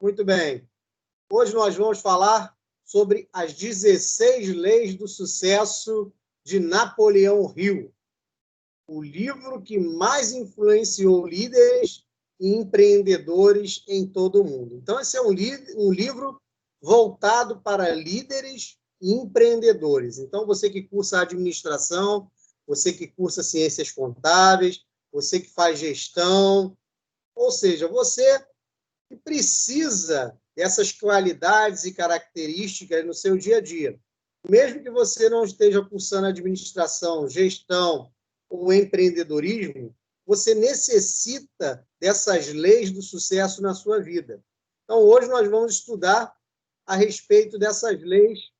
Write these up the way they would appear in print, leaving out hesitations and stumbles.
Muito bem. Hoje nós vamos falar sobre as 16 leis do sucesso de Napoleão Hill, o livro que mais influenciou líderes e empreendedores em todo o mundo. Então, esse é um livro voltado para líderes e empreendedores. Então, você que cursa administração, você que cursa ciências contábeis, você que faz gestão, ou seja, você que precisa dessas qualidades e características no seu dia a dia. Mesmo que você não esteja cursando administração, gestão ou empreendedorismo, você necessita dessas leis do sucesso na sua vida. Então, hoje nós vamos estudar a respeito dessas leis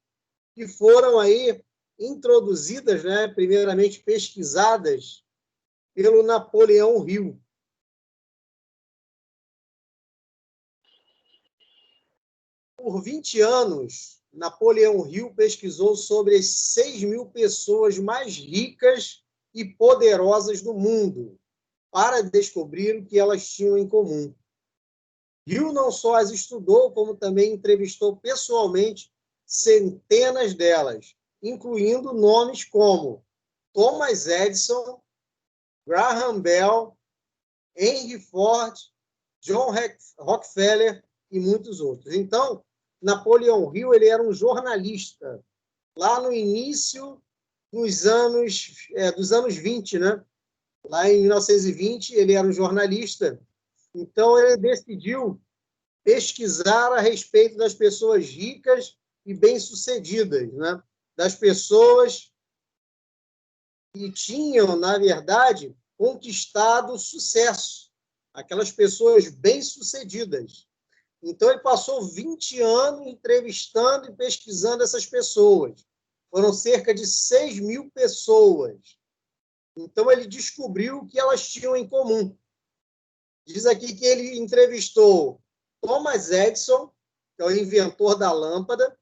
que foram aí introduzidas, né, primeiramente pesquisadas pelo Napoleão Hill. Por 20 anos, Napoleão Hill pesquisou sobre as 6.000 pessoas mais ricas e poderosas do mundo para descobrir o que elas tinham em comum. Hill não só as estudou, como também entrevistou pessoalmente centenas delas, incluindo nomes como Thomas Edison, Graham Bell, Henry Ford, John Rockefeller e muitos outros. Então, Napoleão Hill ele era um jornalista lá no início dos anos 20, né? Lá em 1920, ele era um jornalista. Então, ele decidiu pesquisar a respeito das pessoas ricas e bem-sucedidas, né? Das pessoas que tinham, na verdade, conquistado sucesso, aquelas pessoas bem-sucedidas. Então, ele passou 20 anos entrevistando e pesquisando essas pessoas. Foram cerca de 6.000 pessoas. Então, ele descobriu o que elas tinham em comum. Diz aqui que ele entrevistou Thomas Edison, que é o inventor da lâmpada,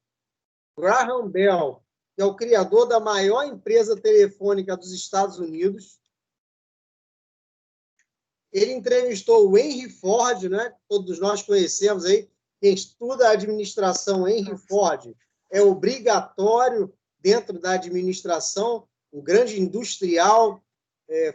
Graham Bell, que é o criador da maior empresa telefônica dos Estados Unidos. Ele entrevistou o Henry Ford, né? Todos nós conhecemos aí, quem estuda administração, Henry Ford, é obrigatório dentro da administração, um grande industrial,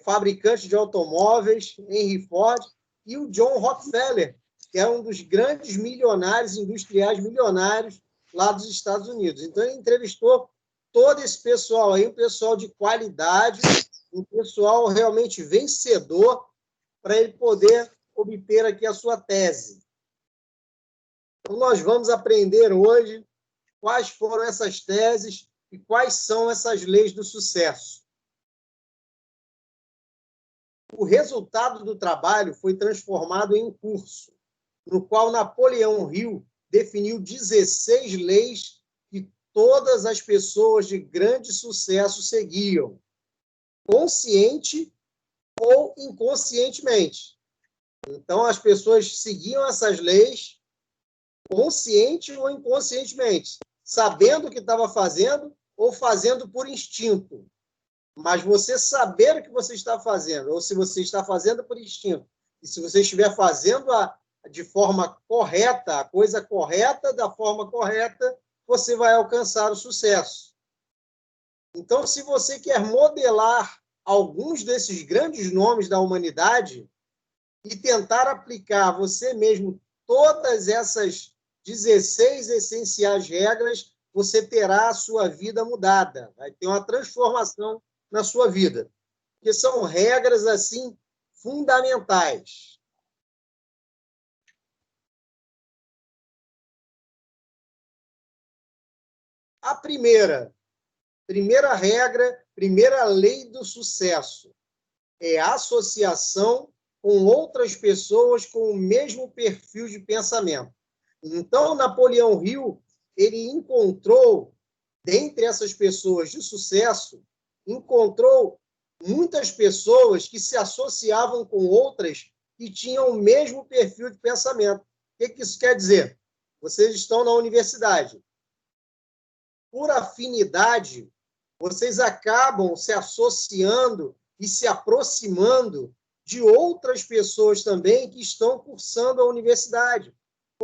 fabricante de automóveis, Henry Ford, e o John Rockefeller, que é um dos grandes milionários, industriais milionários lá dos Estados Unidos. Então, ele entrevistou todo esse pessoal aí, um pessoal de qualidade, um pessoal realmente vencedor, para ele poder obter aqui a sua tese. Então, nós vamos aprender hoje quais foram essas teses e quais são essas leis do sucesso. O resultado do trabalho foi transformado em um curso, no qual Napoleão Hill definiu 16 leis que todas as pessoas de grande sucesso seguiam, consciente ou inconscientemente. Então, as pessoas seguiam essas leis, consciente ou inconscientemente, sabendo o que estava fazendo ou fazendo por instinto. Mas você saber o que você está fazendo, ou se você está fazendo por instinto, e se você estiver fazendo de forma correta, a coisa correta, da forma correta, você vai alcançar o sucesso. Então, se você quer modelar alguns desses grandes nomes da humanidade e tentar aplicar você mesmo todas essas 16 essenciais regras, você terá a sua vida mudada, vai ter uma transformação na sua vida, porque são regras assim fundamentais. A primeira regra, primeira lei do sucesso é a associação com outras pessoas com o mesmo perfil de pensamento. Então, Napoleão Hill, ele encontrou, dentre essas pessoas de sucesso, encontrou muitas pessoas que se associavam com outras que tinham o mesmo perfil de pensamento. O que isso quer dizer? Vocês estão na universidade. Por afinidade, vocês acabam se associando e se aproximando de outras pessoas também que estão cursando a universidade.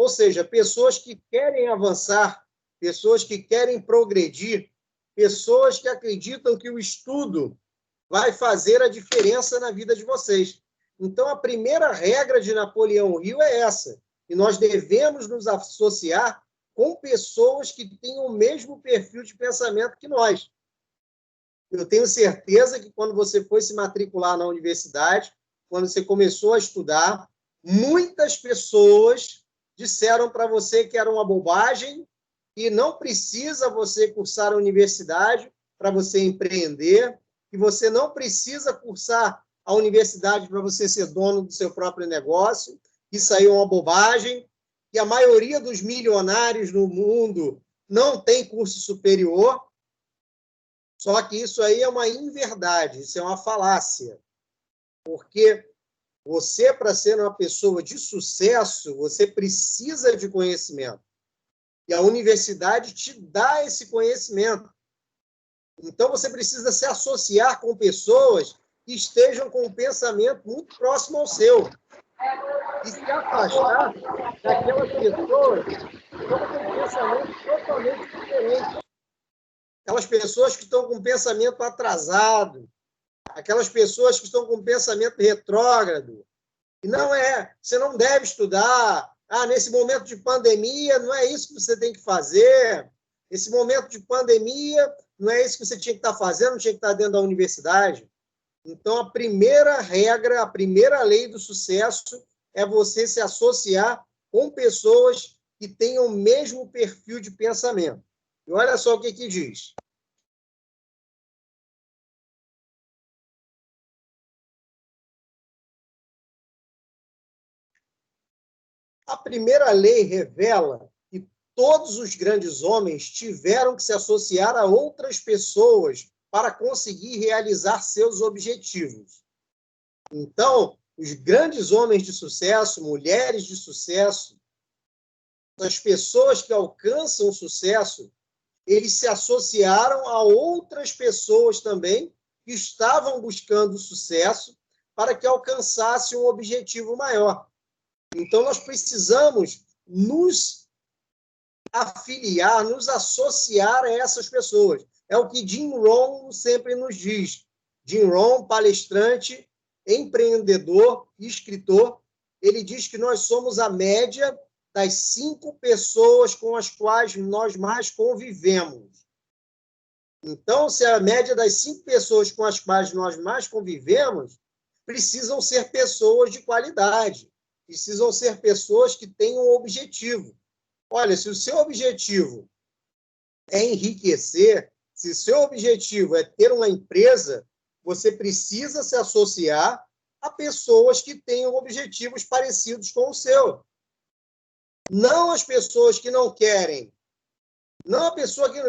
Ou seja, pessoas que querem avançar, pessoas que querem progredir, pessoas que acreditam que o estudo vai fazer a diferença na vida de vocês. Então, a primeira regra de Napoleão Hill é essa, e nós devemos nos associar com pessoas que têm o mesmo perfil de pensamento que nós. Eu tenho certeza que quando você foi se matricular na universidade, quando você começou a estudar, muitas pessoas disseram para você que era uma bobagem e não precisa você cursar a universidade para você empreender, que você não precisa cursar a universidade para você ser dono do seu próprio negócio. Isso aí é uma bobagem, que a maioria dos milionários no mundo não tem curso superior. Só que isso aí é uma inverdade, isso é uma falácia. Porque você, para ser uma pessoa de sucesso, você precisa de conhecimento. E a universidade te dá esse conhecimento. Então, você precisa se associar com pessoas que estejam com um pensamento muito próximo ao seu. E se afastar daquelas pessoas que estão com um pensamento totalmente diferente. Aquelas pessoas que estão com um pensamento atrasado, aquelas pessoas que estão com um pensamento retrógrado. E não é, você não deve estudar. Nesse momento de pandemia, não é isso que você tem que fazer. Nesse momento de pandemia, não é isso que você tinha que estar fazendo, tinha que estar dentro da universidade. Então, a primeira regra, a primeira lei do sucesso é você se associar com pessoas que tenham o mesmo perfil de pensamento. E olha só o que diz. A primeira lei revela que todos os grandes homens tiveram que se associar a outras pessoas para conseguir realizar seus objetivos. Então, os grandes homens de sucesso, mulheres de sucesso, as pessoas que alcançam o sucesso, eles se associaram a outras pessoas também que estavam buscando sucesso para que alcançassem um objetivo maior. Então, nós precisamos nos afiliar, nos associar a essas pessoas. É o que Jim Rohn sempre nos diz. Jim Rohn, palestrante, empreendedor e escritor, ele diz que nós somos a média das 5 pessoas com as quais nós mais convivemos. Então, se a média das 5 pessoas com as quais nós mais convivemos, precisam ser pessoas de qualidade, precisam ser pessoas que tenham um objetivo. Olha, se o seu objetivo é enriquecer, se o seu objetivo é ter uma empresa, você precisa se associar a pessoas que tenham objetivos parecidos com o seu. Não as pessoas que não querem. Não a pessoa que...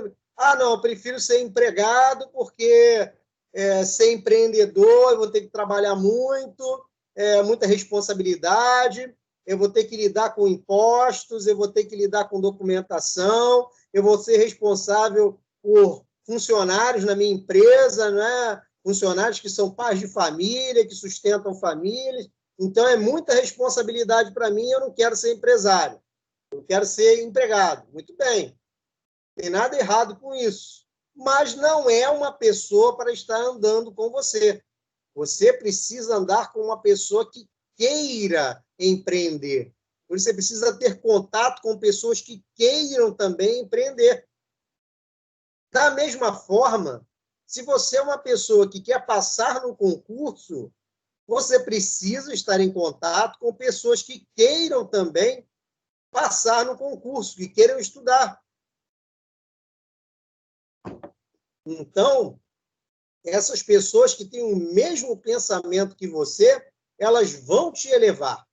não, eu prefiro ser empregado porque ser empreendedor eu vou ter que trabalhar muito, muita responsabilidade, eu vou ter que lidar com impostos, eu vou ter que lidar com documentação, eu vou ser responsável por funcionários na minha empresa, né? Funcionários que são pais de família, que sustentam famílias. Então, é muita responsabilidade para mim, eu não quero ser empresário, eu quero ser empregado. Muito bem, não tem nada errado com isso. Mas não é uma pessoa para estar andando com você. Você precisa andar com uma pessoa que queira empreender. Por isso, você precisa ter contato com pessoas que queiram também empreender. Da mesma forma, se você é uma pessoa que quer passar no concurso, você precisa estar em contato com pessoas que queiram também passar no concurso, que queiram estudar. Então, essas pessoas que têm o mesmo pensamento que você, elas vão te elevar.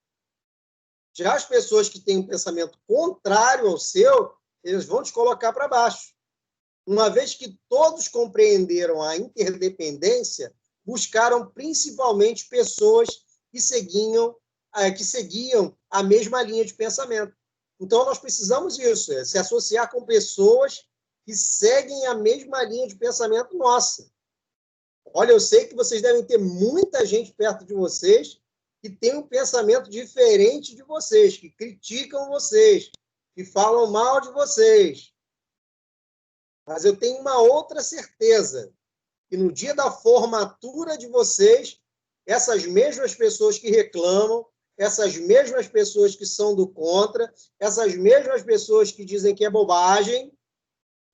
Já as pessoas que têm um pensamento contrário ao seu, eles vão te colocar para baixo. Uma vez que todos compreenderam a interdependência, buscaram principalmente pessoas que seguiam a mesma linha de pensamento. Então, nós precisamos disso, se associar com pessoas que seguem a mesma linha de pensamento nossa. Olha, eu sei que vocês devem ter muita gente perto de vocês que têm um pensamento diferente de vocês, que criticam vocês, que falam mal de vocês. Mas eu tenho uma outra certeza, que no dia da formatura de vocês, essas mesmas pessoas que reclamam, essas mesmas pessoas que são do contra, essas mesmas pessoas que dizem que é bobagem,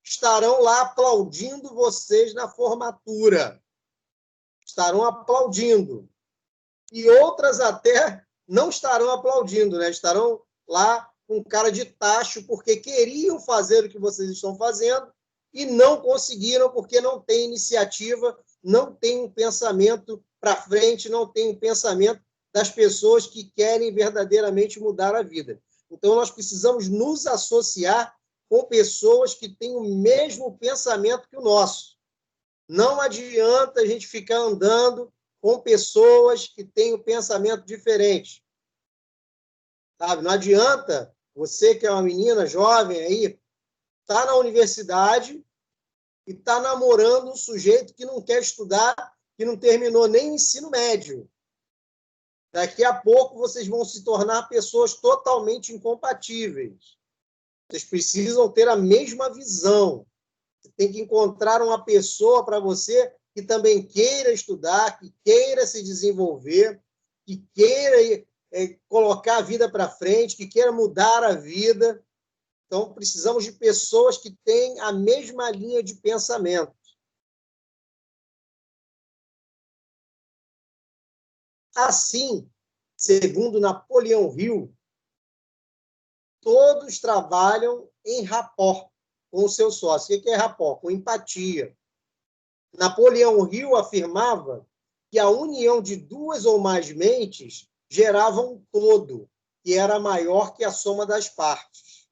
estarão lá aplaudindo vocês na formatura. Estarão aplaudindo. E outras até não estarão aplaudindo, né? Estarão lá com cara de tacho, porque queriam fazer o que vocês estão fazendo e não conseguiram, porque não tem iniciativa, não tem um pensamento para frente, não tem um pensamento das pessoas que querem verdadeiramente mudar a vida. Então, nós precisamos nos associar com pessoas que têm o mesmo pensamento que o nosso. Não adianta a gente ficar andando com pessoas que têm um pensamento diferente. Sabe? Não adianta você, que é uma menina jovem aí, tá na universidade e está namorando um sujeito que não quer estudar, que não terminou nem o ensino médio. Daqui a pouco vocês vão se tornar pessoas totalmente incompatíveis. Vocês precisam ter a mesma visão. Você tem que encontrar uma pessoa para você que também queira estudar, que queira se desenvolver, que queira colocar a vida para frente, que queira mudar a vida. Então, precisamos de pessoas que têm a mesma linha de pensamento. Assim, segundo Napoleão Hill, todos trabalham em rapport com o seu sócio. O que é rapport? Com empatia. Napoleão Hill afirmava que a união de duas ou mais mentes gerava um todo, que era maior que a soma das partes,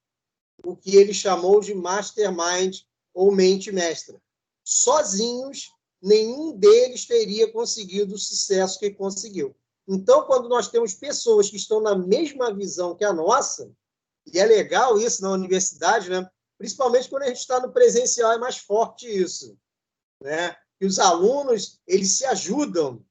o que ele chamou de mastermind ou mente mestra. Sozinhos, nenhum deles teria conseguido o sucesso que conseguiu. Então, quando nós temos pessoas que estão na mesma visão que a nossa, e é legal isso na universidade, né? Principalmente quando a gente está no presencial, é mais forte isso, né? E os alunos, eles se ajudam.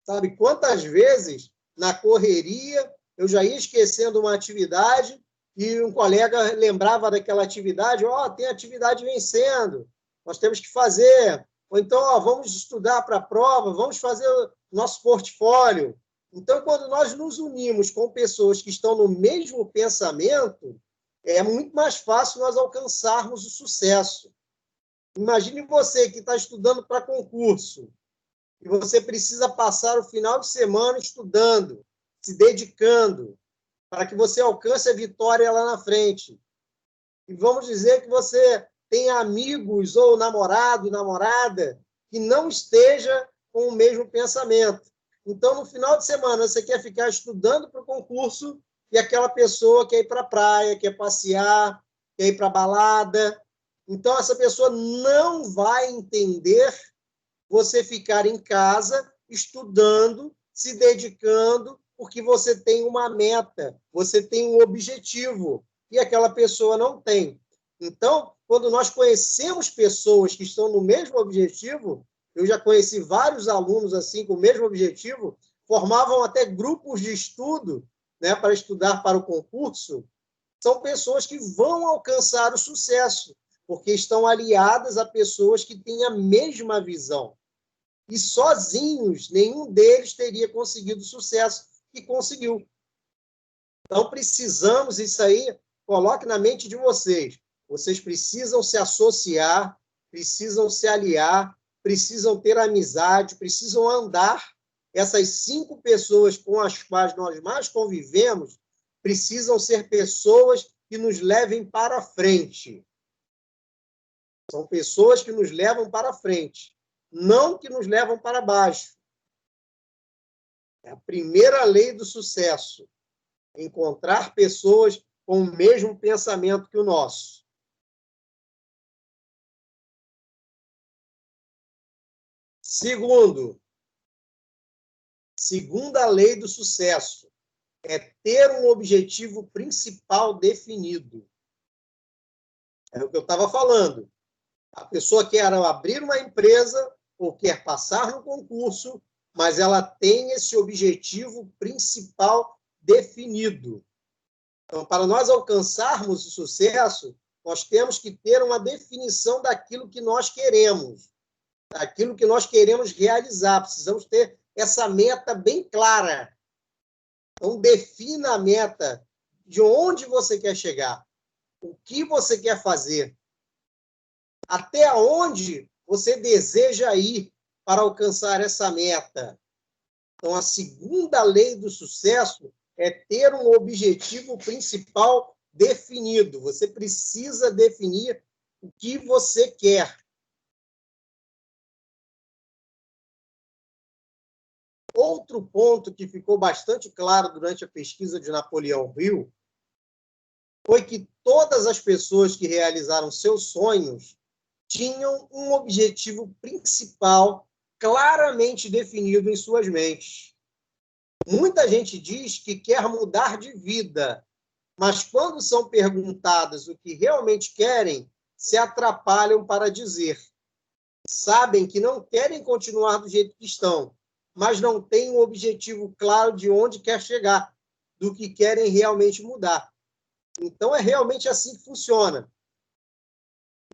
Sabe quantas vezes, na correria, eu já ia esquecendo uma atividade e um colega lembrava daquela atividade, tem atividade vencendo, nós temos que fazer. Ou então, vamos estudar para a prova, vamos fazer o nosso portfólio. Então, quando nós nos unimos com pessoas que estão no mesmo pensamento, é muito mais fácil nós alcançarmos o sucesso. Imagine você que está estudando para concurso e você precisa passar o final de semana estudando, se dedicando, para que você alcance a vitória lá na frente. E vamos dizer que você tem amigos ou namorado, namorada, que não esteja com o mesmo pensamento. Então, no final de semana, você quer ficar estudando para o concurso e aquela pessoa quer ir para a praia, quer passear, quer ir para a balada. Então, essa pessoa não vai entender você ficar em casa estudando, se dedicando, porque você tem uma meta, você tem um objetivo, e aquela pessoa não tem. Então, quando nós conhecemos pessoas que estão no mesmo objetivo, eu já conheci vários alunos assim com o mesmo objetivo, formavam até grupos de estudo, né, para estudar para o concurso, são pessoas que vão alcançar o sucesso, porque estão aliadas a pessoas que têm a mesma visão. E sozinhos, nenhum deles teria conseguido o sucesso que conseguiu. Então, precisamos, isso aí, coloque na mente de vocês. Vocês precisam se associar, precisam se aliar, precisam ter amizade, precisam andar. Essas 5 pessoas com as quais nós mais convivemos precisam ser pessoas que nos levem para frente. São pessoas que nos levam para frente, não que nos levam para baixo. É a primeira lei do sucesso. Encontrar pessoas com o mesmo pensamento que o nosso. Segunda lei do sucesso é ter um objetivo principal definido. É o que eu estava falando. A pessoa quer abrir uma empresa ou quer passar no concurso, mas ela tem esse objetivo principal definido. Então, para nós alcançarmos o sucesso, nós temos que ter uma definição daquilo que nós queremos, daquilo que nós queremos realizar. Precisamos ter essa meta bem clara. Então, defina a meta de onde você quer chegar, o que você quer fazer, até onde você deseja ir para alcançar essa meta. Então, a segunda lei do sucesso é ter um objetivo principal definido. Você precisa definir o que você quer. Outro ponto que ficou bastante claro durante a pesquisa de Napoleão Hill foi que todas as pessoas que realizaram seus sonhos tinham um objetivo principal claramente definido em suas mentes. Muita gente diz que quer mudar de vida, mas quando são perguntadas o que realmente querem, se atrapalham para dizer. Sabem que não querem continuar do jeito que estão, mas não têm um objetivo claro de onde quer chegar, do que querem realmente mudar. Então, é realmente assim que funciona.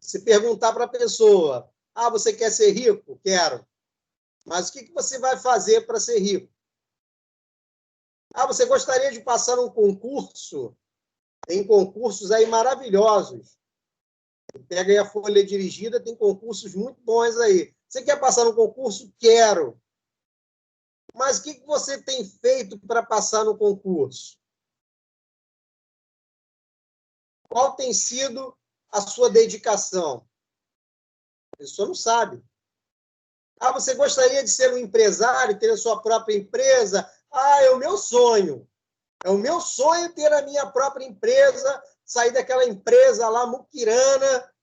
Se perguntar para a pessoa, você quer ser rico? Quero. Mas o que você vai fazer para ser rico? Você gostaria de passar um concurso? Tem concursos aí maravilhosos. Pega aí a folha dirigida, tem concursos muito bons aí. Você quer passar no concurso? Quero. Mas o que você tem feito para passar no concurso? Qual tem sido a sua dedicação? A pessoa não sabe. Você gostaria de ser um empresário, ter a sua própria empresa? É o meu sonho. É o meu sonho ter a minha própria empresa, sair daquela empresa lá, muquirana.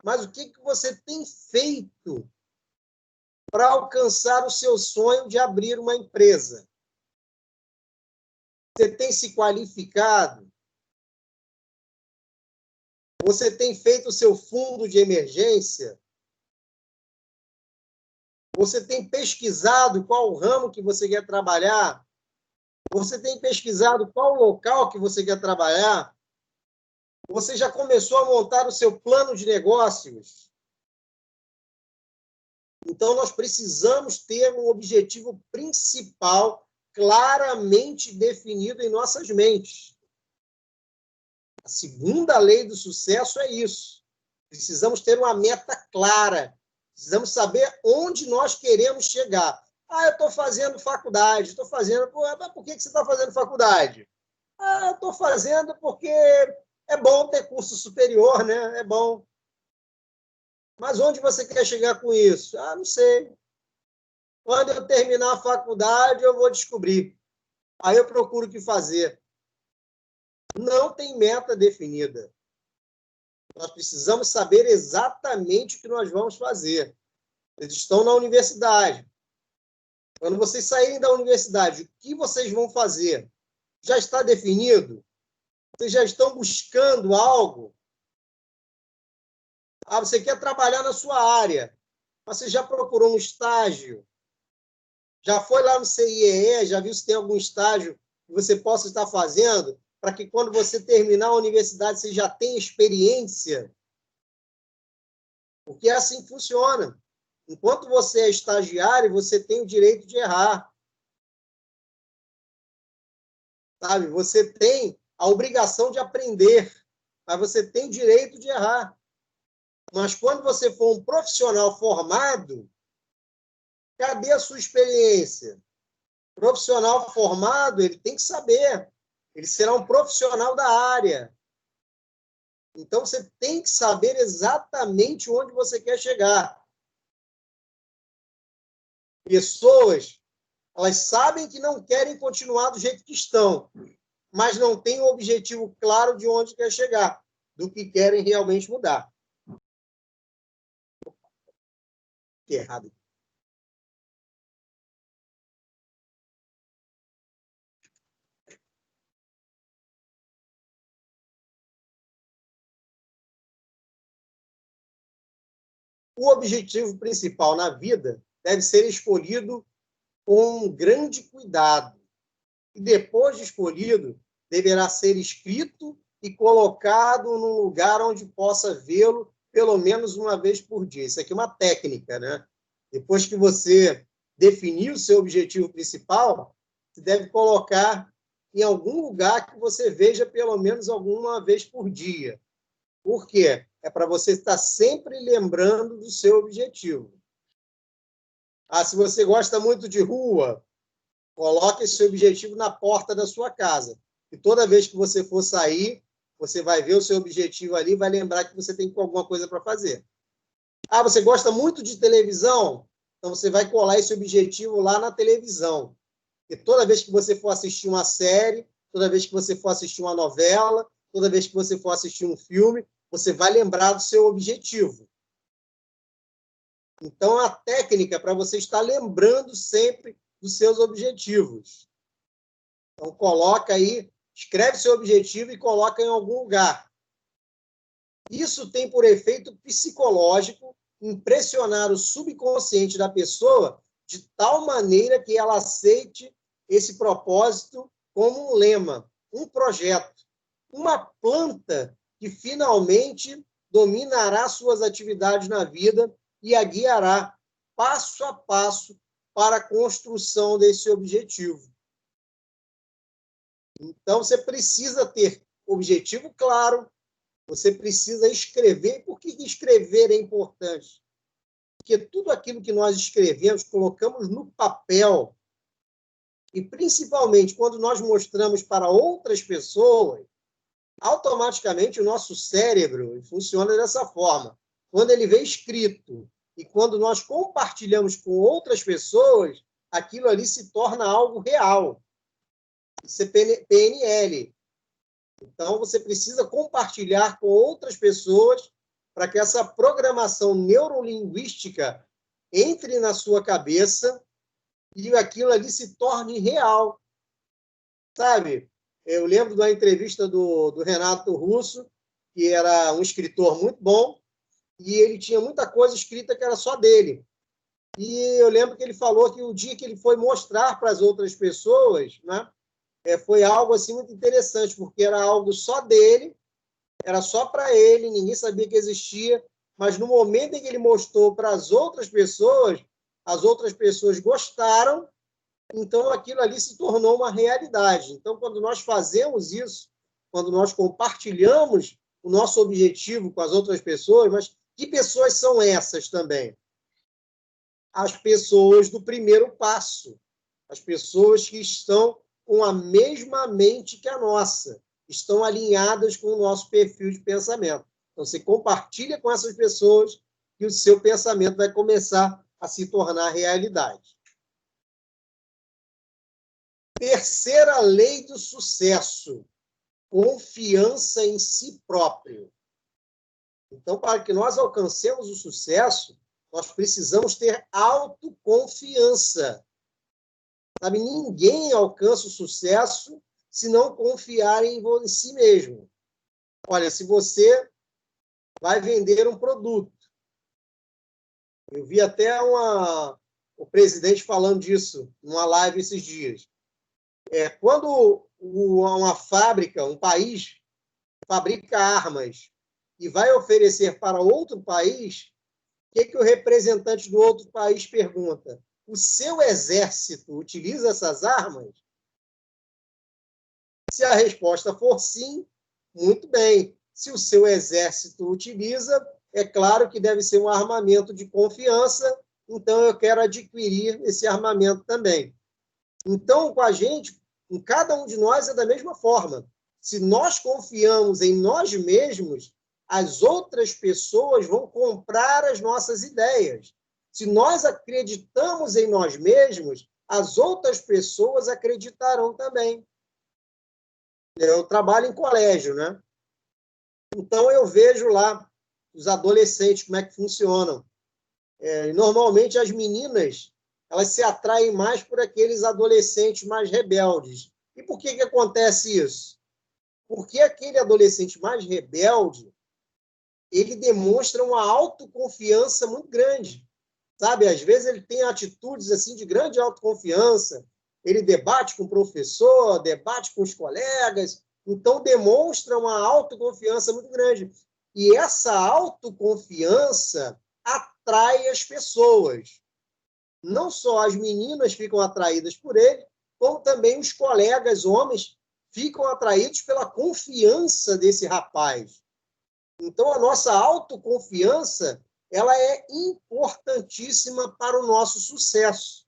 Mas o que você tem feito para alcançar o seu sonho de abrir uma empresa? Você tem se qualificado? Você tem feito o seu fundo de emergência? Você tem pesquisado qual o ramo que você quer trabalhar? Você tem pesquisado qual o local que você quer trabalhar? Você já começou a montar o seu plano de negócios? Então, nós precisamos ter um objetivo principal claramente definido em nossas mentes. A segunda lei do sucesso é isso. Precisamos ter uma meta clara. Precisamos saber onde nós queremos chegar. Eu estou fazendo faculdade, estou fazendo... Mas por que você está fazendo faculdade? Eu estou fazendo porque é bom ter curso superior, né? É bom. Mas onde você quer chegar com isso? Não sei. Quando eu terminar a faculdade, eu vou descobrir. Aí eu procuro o que fazer. Não tem meta definida. Nós precisamos saber exatamente o que nós vamos fazer. Eles estão na universidade. Quando vocês saírem da universidade, o que vocês vão fazer? Já está definido? Vocês já estão buscando algo? Você quer trabalhar na sua área, mas você já procurou um estágio? Já foi lá no CIEE, já viu se tem algum estágio que você possa estar fazendo, para que quando você terminar a universidade, você já tenha experiência? Porque é assim que funciona. Enquanto você é estagiário, você tem o direito de errar. Sabe? Você tem a obrigação de aprender, mas você tem o direito de errar. Mas quando você for um profissional formado, cadê a sua experiência? O profissional formado, ele tem que saber. Ele será um profissional da área. Então, você tem que saber exatamente onde você quer chegar. Pessoas, elas sabem que não querem continuar do jeito que estão, mas não têm um objetivo claro de onde quer chegar, do que querem realmente mudar. Que errado. O objetivo principal na vida deve ser escolhido com um grande cuidado. E depois de escolhido, deverá ser escrito e colocado num lugar onde possa vê-lo pelo menos uma vez por dia. Isso aqui é uma técnica, né? Depois que você definir o seu objetivo principal, você deve colocar em algum lugar que você veja pelo menos alguma vez por dia. Por quê? É para você estar sempre lembrando do seu objetivo. Ah, se você gosta muito de rua, coloque esse seu objetivo na porta da sua casa. E toda vez que você for sair, você vai ver o seu objetivo ali e vai lembrar que você tem alguma coisa para fazer. Ah, você gosta muito de televisão? Então você vai colar esse objetivo lá na televisão. E toda vez que você for assistir uma série, toda vez que você for assistir uma novela, toda vez que você for assistir um filme, você vai lembrar do seu objetivo. Então, a técnica é para você estar lembrando sempre dos seus objetivos. Então, coloca aí, escreve seu objetivo e coloca em algum lugar. Isso tem por efeito psicológico impressionar o subconsciente da pessoa de tal maneira que ela aceite esse propósito como um lema, um projeto, uma planta que finalmente dominará suas atividades na vida e a guiará passo a passo para a construção desse objetivo. Então, você precisa ter objetivo claro, você precisa escrever. Por que escrever é importante? Porque tudo aquilo que nós escrevemos, colocamos no papel, e principalmente quando nós mostramos para outras pessoas, automaticamente o nosso cérebro funciona dessa forma. Quando ele vê escrito e quando nós compartilhamos com outras pessoas, aquilo ali se torna algo real. Isso é PNL. Então, você precisa compartilhar com outras pessoas para que essa programação neurolinguística entre na sua cabeça e aquilo ali se torne real. Sabe? Eu lembro da entrevista do Renato Russo, que era um escritor muito bom, e ele tinha muita coisa escrita que era só dele. E eu lembro que ele falou que o dia que ele foi mostrar para as outras pessoas, né, foi algo assim muito interessante, porque era algo só dele, era só para ele, ninguém sabia que existia, mas no momento em que ele mostrou para as outras pessoas gostaram, então aquilo ali se tornou uma realidade. Então, quando nós fazemos isso, quando nós compartilhamos o nosso objetivo com as outras pessoas, mas que pessoas são essas também? As pessoas do primeiro passo, as pessoas que estão com a mesma mente que a nossa, estão alinhadas com o nosso perfil de pensamento. Então, você compartilha com essas pessoas e o seu pensamento vai começar a se tornar realidade. Terceira lei do sucesso: confiança em si próprio. Então, para que nós alcancemos o sucesso, nós precisamos ter autoconfiança. Sabe, ninguém alcança o sucesso se não confiar em si mesmo. Olha, se você vai vender um produto, eu vi até o presidente falando disso numa live esses dias. Quando uma fábrica, um país, fabrica armas e vai oferecer para outro país, o que o representante do outro país pergunta? O seu exército utiliza essas armas? Se a resposta for sim, muito bem. Se o seu exército utiliza, é claro que deve ser um armamento de confiança, então eu quero adquirir esse armamento também. Então, com a gente, com cada um de nós é da mesma forma. Se nós confiamos em nós mesmos, as outras pessoas vão comprar as nossas ideias. Se nós acreditamos em nós mesmos, as outras pessoas acreditarão também. Eu trabalho em colégio, né? Então, eu vejo lá os adolescentes, como é que funcionam. Normalmente, as meninas, elas se atraem mais por aqueles adolescentes mais rebeldes. E por que acontece isso? Porque aquele adolescente mais rebelde, ele demonstra uma autoconfiança muito grande. sabe? Às vezes ele tem atitudes assim de grande autoconfiança, ele debate com o professor, debate com os colegas, então demonstra uma autoconfiança muito grande. E essa autoconfiança atrai as pessoas. Não só as meninas ficam atraídas por ele, como também os colegas homens ficam atraídos pela confiança desse rapaz. Então, a nossa autoconfiança ela é importantíssima para o nosso sucesso.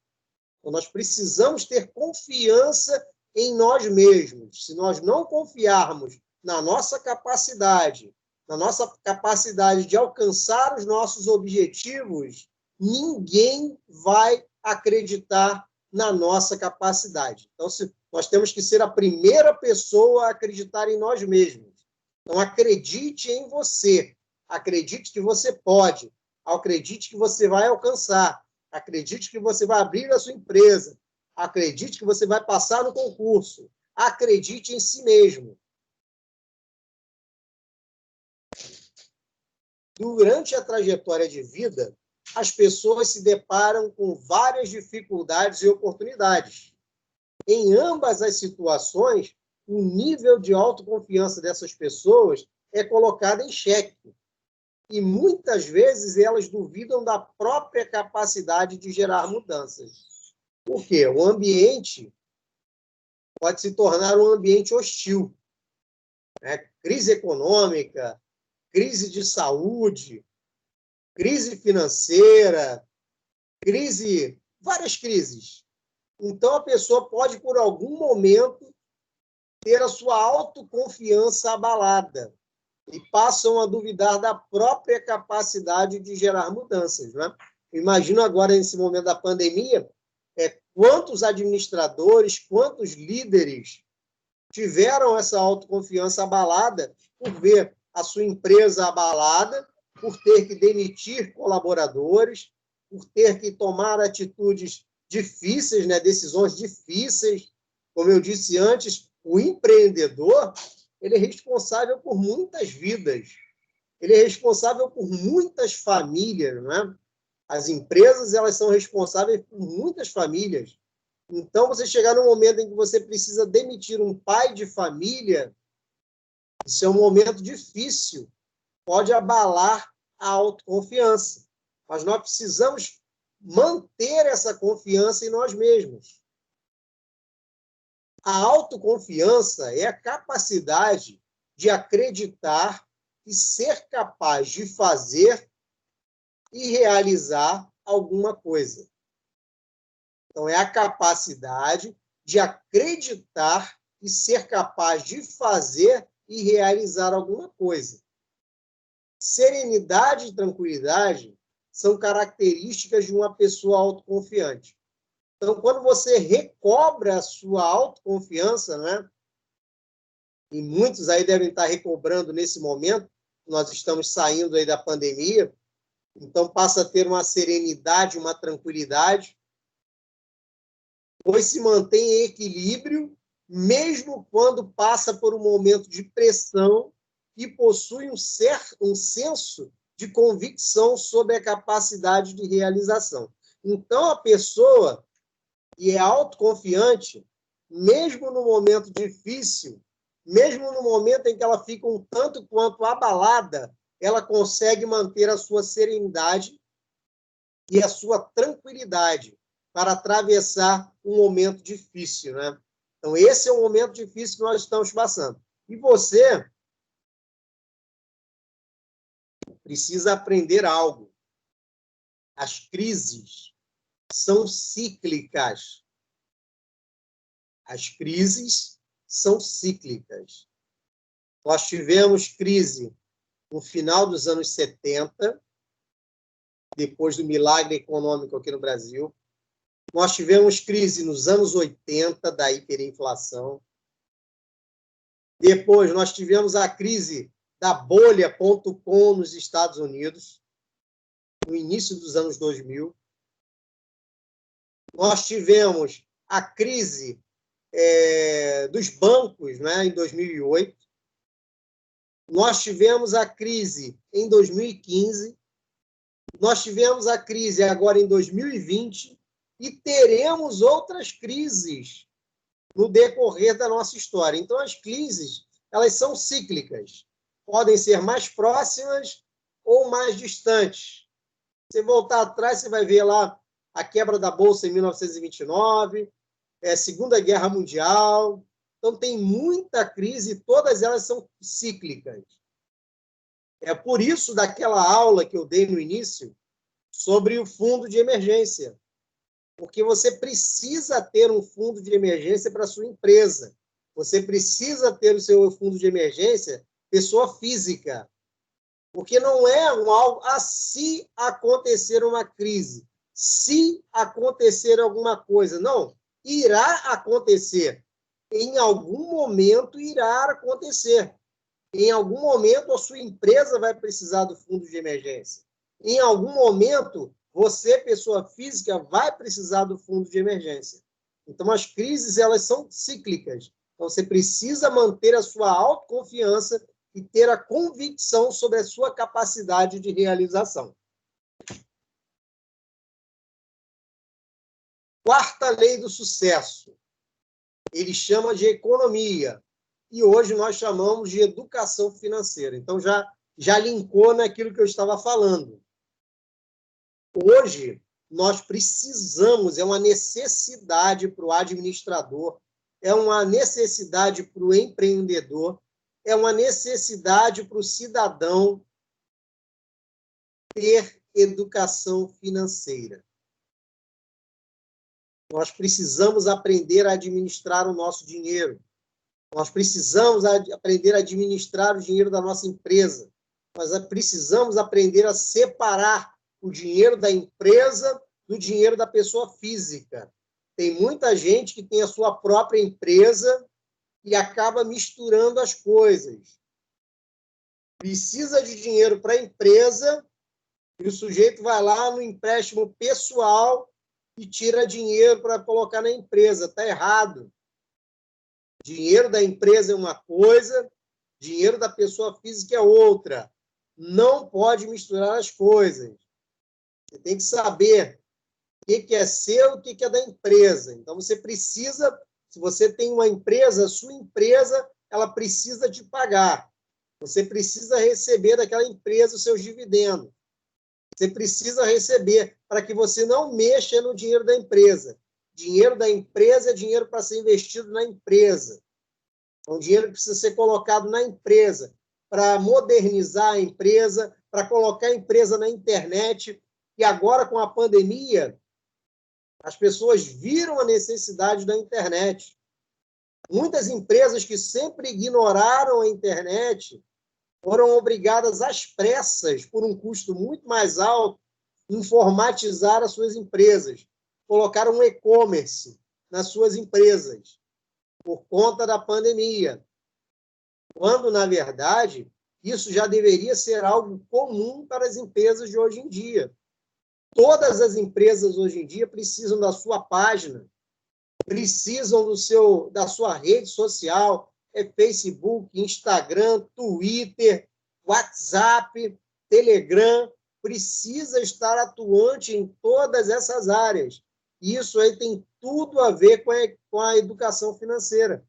Então, nós precisamos ter confiança em nós mesmos. Se nós não confiarmos na nossa capacidade de alcançar os nossos objetivos, ninguém vai acreditar na nossa capacidade. Então, nós temos que ser a primeira pessoa a acreditar em nós mesmos. Então, acredite em você. Acredite que você pode. Acredite que você vai alcançar. Acredite que você vai abrir a sua empresa. Acredite que você vai passar no concurso. Acredite em si mesmo. Durante a trajetória de vida, as pessoas se deparam com várias dificuldades e oportunidades. Em ambas as situações, o nível de autoconfiança dessas pessoas é colocado em xeque. E muitas vezes elas duvidam da própria capacidade de gerar mudanças. Por quê? O ambiente pode se tornar um ambiente hostil. Né? Crise econômica, crise de saúde, crise financeira, várias crises. Então, a pessoa pode, por algum momento, ter a sua autoconfiança abalada e passam a duvidar da própria capacidade de gerar mudanças. Né? Imagino agora, nesse momento da pandemia, quantos administradores, quantos líderes tiveram essa autoconfiança abalada por ver a sua empresa abalada, por ter que demitir colaboradores, por ter que tomar atitudes difíceis, né, decisões difíceis. Como eu disse antes, o empreendedor ele é responsável por muitas vidas, ele é responsável por muitas famílias, né? As empresas elas são responsáveis por muitas famílias. Então, você chegar num momento em que você precisa demitir um pai de família, isso é um momento difícil, pode abalar a autoconfiança. Mas nós precisamos manter essa confiança em nós mesmos. A autoconfiança é a capacidade de acreditar e ser capaz de fazer e realizar alguma coisa. Então, é a capacidade de acreditar e ser capaz de fazer e realizar alguma coisa. Serenidade e tranquilidade são características de uma pessoa autoconfiante. Então, quando você recobra a sua autoconfiança, né? E muitos aí devem estar recobrando nesse momento, nós estamos saindo aí da pandemia, então passa a ter uma serenidade, uma tranquilidade, pois se mantém em equilíbrio, mesmo quando passa por um momento de pressão e possui um senso de convicção sobre a capacidade de realização. Então, a pessoa que é autoconfiante, mesmo no momento difícil, mesmo no momento em que ela fica um tanto quanto abalada, ela consegue manter a sua serenidade e a sua tranquilidade para atravessar um momento difícil, né? Então, esse é o momento difícil que nós estamos passando. E você precisa aprender algo. As crises são cíclicas. As crises são cíclicas. Nós tivemos crise no final dos anos 70, depois do milagre econômico aqui no Brasil. Nós tivemos crise nos anos 80, da hiperinflação. Depois, nós tivemos a crise da bolha.com nos Estados Unidos, no início dos anos 2000. Nós tivemos a crise dos bancos, né, em 2008. Nós tivemos a crise em 2015. Nós tivemos a crise agora em 2020 e teremos outras crises no decorrer da nossa história. Então, as crises, elas são cíclicas. Podem ser mais próximas ou mais distantes. Se voltar atrás, você vai ver lá a quebra da Bolsa em 1929, Segunda Guerra Mundial. Então, tem muita crise e todas elas são cíclicas. É por isso, daquela aula que eu dei no início, sobre o fundo de emergência. Porque você precisa ter um fundo de emergência para a sua empresa. Você precisa ter o seu fundo de emergência pessoa física. Porque não é algo se acontecer uma crise, se acontecer alguma coisa. Não, irá acontecer. Em algum momento irá acontecer. Em algum momento a sua empresa vai precisar do fundo de emergência. Em algum momento você, pessoa física, vai precisar do fundo de emergência. Então, as crises, elas são cíclicas. Então, você precisa manter a sua autoconfiança e ter a convicção sobre a sua capacidade de realização. Quarta lei do sucesso. Ele chama de economia. E hoje nós chamamos de educação financeira. Então, já linkou naquilo que eu estava falando. Hoje, nós precisamos, é uma necessidade para o administrador, é uma necessidade para o empreendedor, é uma necessidade para o cidadão ter educação financeira. Nós precisamos aprender a administrar o nosso dinheiro. Nós precisamos aprender a administrar o dinheiro da nossa empresa. Nós precisamos aprender a separar o dinheiro da empresa do dinheiro da pessoa física. Tem muita gente que tem a sua própria empresa e acaba misturando as coisas. Precisa de dinheiro para a empresa e o sujeito vai lá no empréstimo pessoal e tira dinheiro para colocar na empresa. Está errado. Dinheiro da empresa é uma coisa, dinheiro da pessoa física é outra. Não pode misturar as coisas. Você tem que saber o que é seu e o que é da empresa. Então, você precisa, se você tem uma empresa, a sua empresa, ela precisa te pagar. Você precisa receber daquela empresa os seus dividendos. Você precisa receber para que você não mexa no dinheiro da empresa. Dinheiro da empresa é dinheiro para ser investido na empresa. É um dinheiro que precisa ser colocado na empresa para modernizar a empresa, para colocar a empresa na internet. E agora, com a pandemia, as pessoas viram a necessidade da internet. Muitas empresas que sempre ignoraram a internet foram obrigadas às pressas, por um custo muito mais alto, informatizar as suas empresas. Colocaram um e-commerce nas suas empresas, por conta da pandemia. Quando, na verdade, isso já deveria ser algo comum para as empresas de hoje em dia. Todas as empresas hoje em dia precisam da sua página, precisam da sua rede social, Facebook, Instagram, Twitter, WhatsApp, Telegram, precisa estar atuante em todas essas áreas. Isso aí tem tudo a ver com a educação financeira.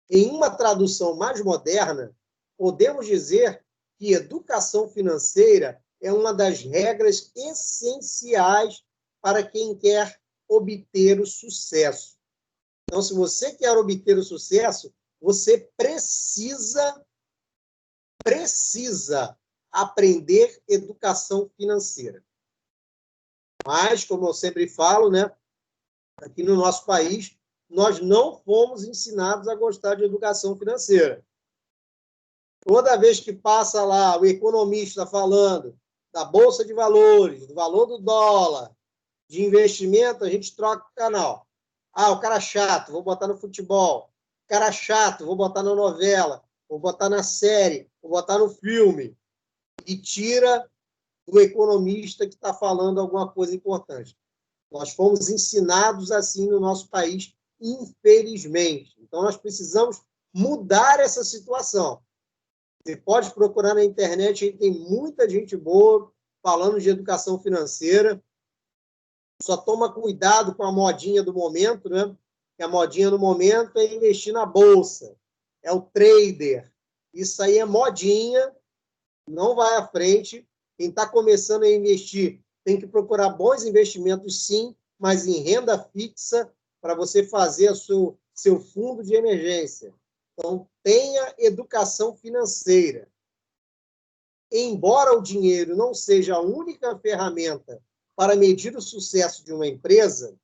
Em uma tradução mais moderna, podemos dizer que educação financeira é uma das regras essenciais para quem quer obter o sucesso. Então, se você quer obter o sucesso, você precisa aprender educação financeira. Mas, como eu sempre falo, né, aqui no nosso país, nós não fomos ensinados a gostar de educação financeira. Toda vez que passa lá o economista falando da Bolsa de Valores, do valor do dólar, de investimento, a gente troca o canal. O cara chato, vou botar no futebol. O cara chato, vou botar na novela, vou botar na série, vou botar no filme. E tira do economista que está falando alguma coisa importante. Nós fomos ensinados assim no nosso país, infelizmente. Então, nós precisamos mudar essa situação. Você pode procurar na internet, tem muita gente boa falando de educação financeira. Só toma cuidado com a modinha do momento, né? Que a modinha do momento é investir na bolsa, é o trader. Isso aí é modinha, não vai à frente. Quem está começando a investir tem que procurar bons investimentos, sim, mas em renda fixa para você fazer o seu fundo de emergência. Então, tenha educação financeira. Embora o dinheiro não seja a única ferramenta para medir o sucesso de uma empresa,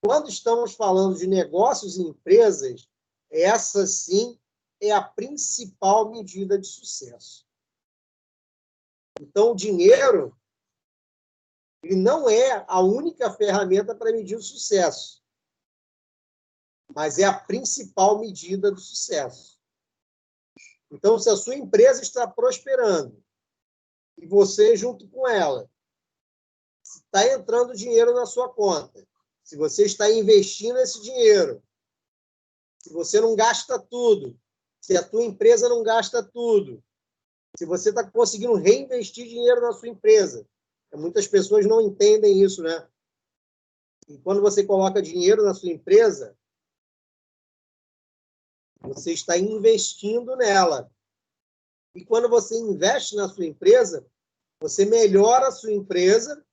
quando estamos falando de negócios e empresas, essa sim é a principal medida de sucesso. Então, o dinheiro ele não é a única ferramenta para medir o sucesso, mas é a principal medida do sucesso. Então, se a sua empresa está prosperando e você junto com ela, está entrando dinheiro na sua conta, se você está investindo esse dinheiro, se você não gasta tudo, se a tua empresa não gasta tudo, se você está conseguindo reinvestir dinheiro na sua empresa. Muitas pessoas não entendem isso, né? E quando você coloca dinheiro na sua empresa, você está investindo nela. E quando você investe na sua empresa, você melhora a sua empresa,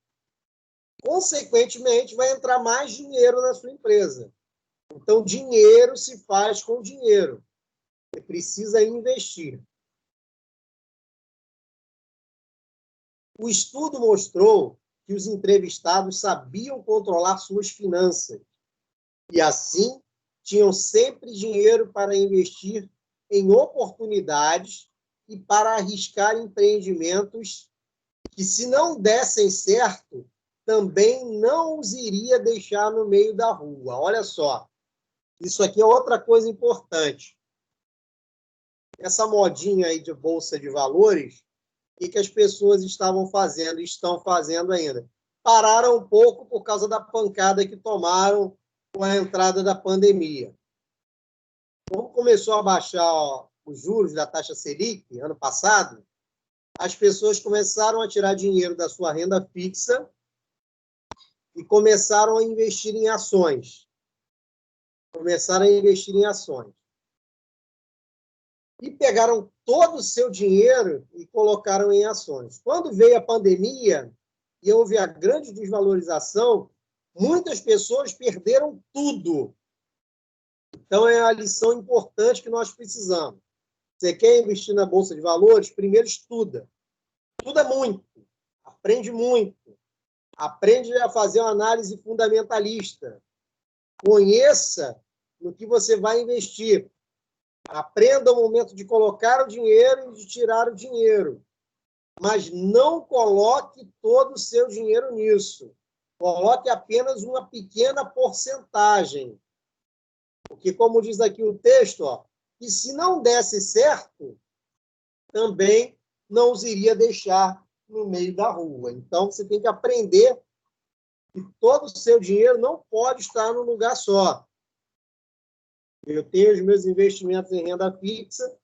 consequentemente, vai entrar mais dinheiro na sua empresa. Então, dinheiro se faz com dinheiro. Você precisa investir. O estudo mostrou que os entrevistados sabiam controlar suas finanças e, assim, tinham sempre dinheiro para investir em oportunidades e para arriscar empreendimentos que, se não dessem certo, também não os iria deixar no meio da rua. Olha só, isso aqui é outra coisa importante. Essa modinha aí de bolsa de valores, o que as pessoas estavam fazendo e estão fazendo ainda? Pararam um pouco por causa da pancada que tomaram com a entrada da pandemia. Como começou a baixar os juros da taxa Selic ano passado, as pessoas começaram a tirar dinheiro da sua renda fixa e começaram a investir em ações. E pegaram todo o seu dinheiro e colocaram em ações. Quando veio a pandemia e houve a grande desvalorização, muitas pessoas perderam tudo. Então, é a lição importante que nós precisamos. Você quer investir na Bolsa de Valores? Primeiro estuda. Estuda muito. Aprende muito. Aprende a fazer uma análise fundamentalista. Conheça no que você vai investir. Aprenda o momento de colocar o dinheiro e de tirar o dinheiro. Mas não coloque todo o seu dinheiro nisso. Coloque apenas uma pequena porcentagem. Porque, como diz aqui o texto, que se não desse certo, também não os iria deixar no meio da rua. Então, você tem que aprender que todo o seu dinheiro não pode estar num lugar só. Eu tenho os meus investimentos em renda fixa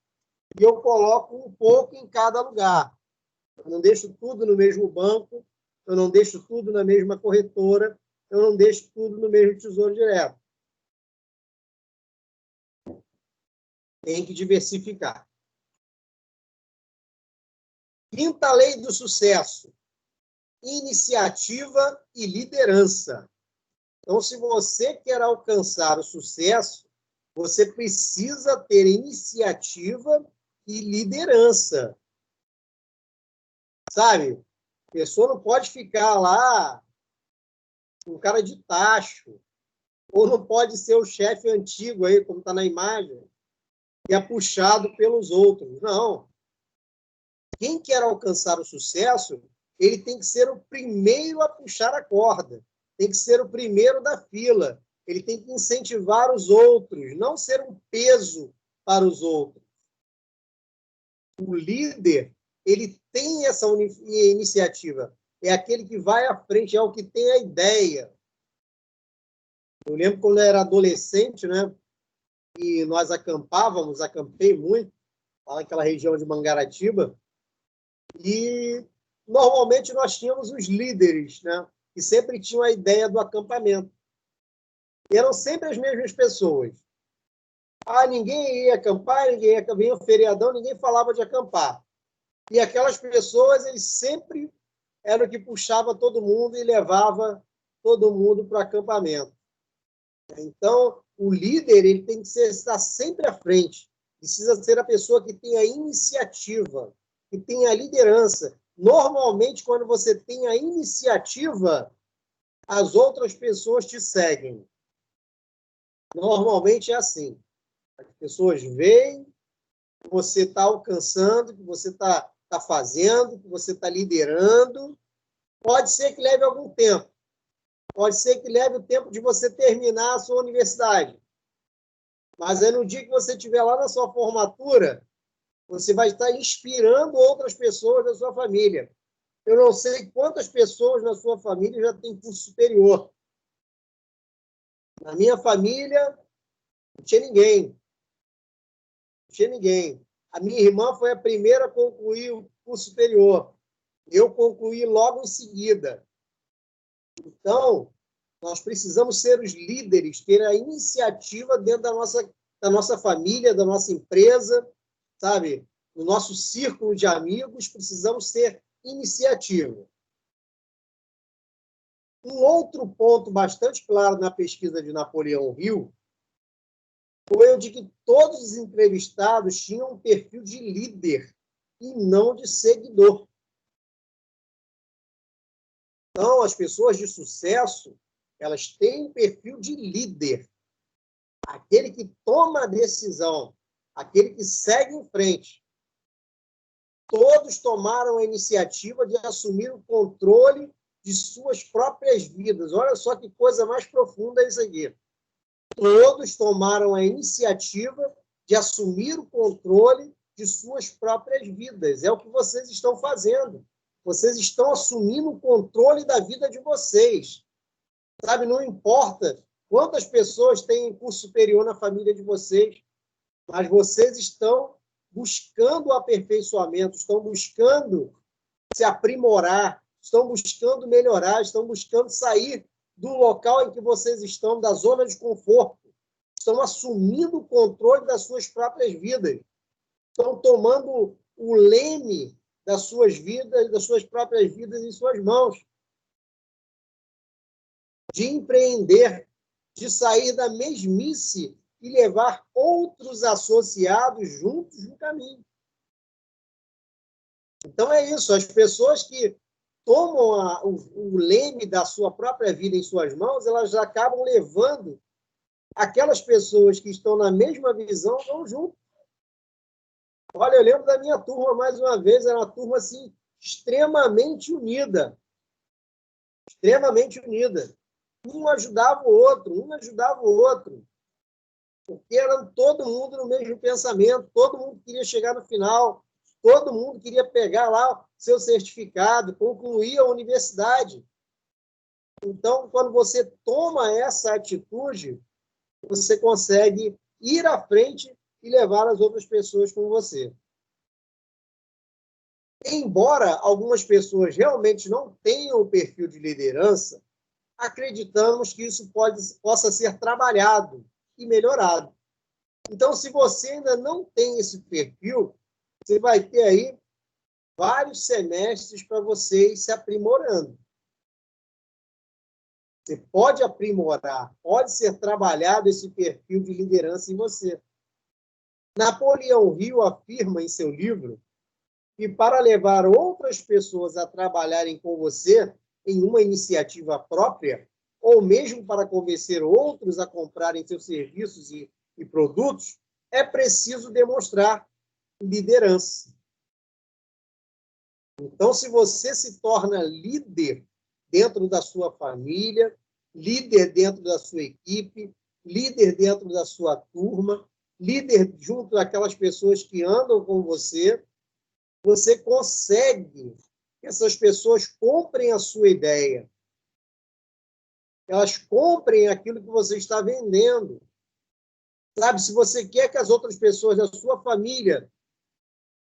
e eu coloco um pouco em cada lugar. Eu não deixo tudo no mesmo banco, eu não deixo tudo na mesma corretora, eu não deixo tudo no mesmo Tesouro Direto. Tem que diversificar. Quinta lei do sucesso: iniciativa e liderança. Então, se você quer alcançar o sucesso, você precisa ter iniciativa e liderança. Sabe? A pessoa não pode ficar lá com cara de tacho, ou não pode ser o chefe antigo aí, como está na imagem, que é puxado pelos outros. Não. Quem quer alcançar o sucesso, ele tem que ser o primeiro a puxar a corda, tem que ser o primeiro da fila, ele tem que incentivar os outros, não ser um peso para os outros. O líder, ele tem essa iniciativa, é aquele que vai à frente, é o que tem a ideia. Eu lembro quando eu era adolescente, né? E nós acampei muito, lá naquela região de Mangaratiba, e normalmente nós tínhamos os líderes, né, que sempre tinham a ideia do acampamento. E eram sempre as mesmas pessoas. Ninguém ia acampar, vinha o feriadão, ninguém falava de acampar. E aquelas pessoas, eles sempre eram que puxava todo mundo e levava todo mundo para o acampamento. Então, o líder ele tem que estar sempre à frente. Precisa ser a pessoa que tem a iniciativa, que tem a liderança. Normalmente, quando você tem a iniciativa, as outras pessoas te seguem. Normalmente é assim. As pessoas veem que você está alcançando, que você está fazendo, que você está liderando. Pode ser que leve algum tempo. Pode ser que leve o tempo de você terminar a sua universidade. Mas é no dia que você estiver lá na sua formatura, você vai estar inspirando outras pessoas da sua família. Eu não sei quantas pessoas na sua família já têm curso superior. Na minha família, não tinha ninguém. Não tinha ninguém. A minha irmã foi a primeira a concluir o curso superior. Eu concluí logo em seguida. Então, nós precisamos ser os líderes, ter a iniciativa dentro da nossa família, da nossa empresa, sabe? No nosso círculo de amigos, precisamos ter iniciativa. Um outro ponto bastante claro na pesquisa de Napoleão Hill foi o de que todos os entrevistados tinham um perfil de líder e não de seguidor. Então, as pessoas de sucesso, elas têm um perfil de líder. Aquele que toma a decisão, aquele que segue em frente. Todos tomaram a iniciativa de assumir o controle de suas próprias vidas. Olha só que coisa mais profunda é isso aqui. Todos tomaram a iniciativa de assumir o controle de suas próprias vidas. É o que vocês estão fazendo. Vocês estão assumindo o controle da vida de vocês. Sabe, não importa quantas pessoas têm curso superior na família de vocês, mas vocês estão buscando o aperfeiçoamento, estão buscando se aprimorar, estão buscando melhorar, estão buscando sair do local em que vocês estão, da zona de conforto. Estão assumindo o controle das suas próprias vidas. Estão tomando o leme das suas vidas, das suas próprias vidas em suas mãos. De empreender, de sair da mesmice e levar outros associados juntos no caminho. Então é isso, as pessoas que tomam o leme da sua própria vida em suas mãos, elas acabam levando aquelas pessoas que estão na mesma visão, vão junto. Olha, eu lembro da minha turma, mais uma vez, era uma turma assim, extremamente unida. Extremamente unida. Um ajudava o outro. Porque era todo mundo no mesmo pensamento, todo mundo queria chegar no final, todo mundo queria pegar lá seu certificado, concluir a universidade. Então, quando você toma essa atitude, você consegue ir à frente e levar as outras pessoas com você. Embora algumas pessoas realmente não tenham o perfil de liderança, acreditamos que isso possa ser trabalhado e melhorado. Então, se você ainda não tem esse perfil, você vai ter aí vários semestres para você ir se aprimorando. Você pode aprimorar, pode ser trabalhado esse perfil de liderança em você. Napoleão Hill afirma em seu livro que para levar outras pessoas a trabalharem com você em uma iniciativa própria, ou mesmo para convencer outros a comprarem seus serviços e produtos, é preciso demonstrar liderança. Então, se você se torna líder dentro da sua família, líder dentro da sua equipe, líder dentro da sua turma, líder junto daquelas pessoas que andam com você, você consegue que essas pessoas comprem a sua ideia. Elas comprem aquilo que você está vendendo. Sabe, se você quer que as outras pessoas da sua família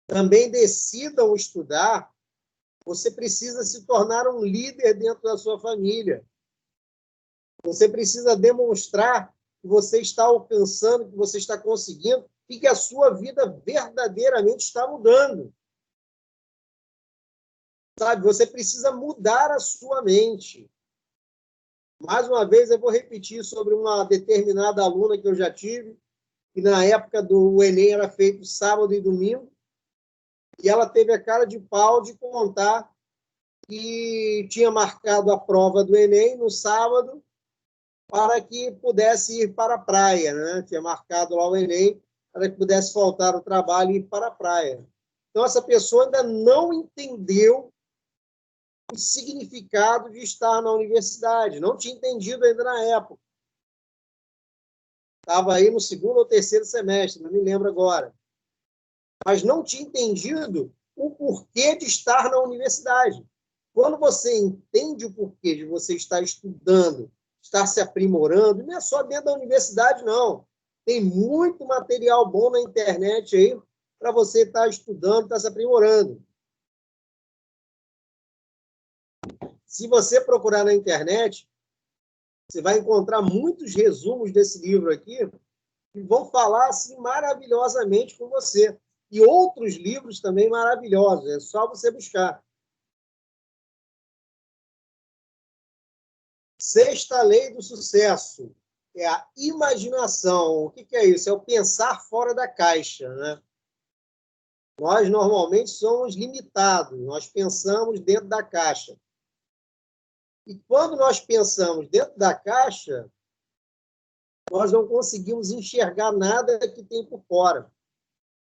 também decidam estudar, você precisa se tornar um líder dentro da sua família. Você precisa demonstrar que você está alcançando, que você está conseguindo e que a sua vida verdadeiramente está mudando. Sabe? Você precisa mudar a sua mente. Mais uma vez, eu vou repetir sobre uma determinada aluna que eu já tive, que na época do Enem era feito sábado e domingo, e ela teve a cara de pau de contar que tinha marcado a prova do Enem no sábado para que pudesse ir para a praia, né? Tinha marcado lá o Enem para que pudesse faltar o trabalho e ir para a praia. Então, essa pessoa ainda não entendeu o significado de estar na universidade, não tinha entendido ainda na época. Estava aí no segundo ou terceiro semestre, não me lembro agora. Mas não tinha entendido o porquê de estar na universidade. Quando você entende o porquê de você estar estudando, estar se aprimorando, não é só dentro da universidade, não. Tem muito material bom na internet aí para você estar estudando, estar se aprimorando. Se você procurar na internet, você vai encontrar muitos resumos desse livro aqui que vão falar assim maravilhosamente com você. E outros livros também maravilhosos, é só você buscar. Sexta lei do sucesso é a imaginação. O que é isso? É o pensar fora da caixa, né? Nós normalmente somos limitados, nós pensamos dentro da caixa. E quando nós pensamos dentro da caixa, nós não conseguimos enxergar nada que tem por fora.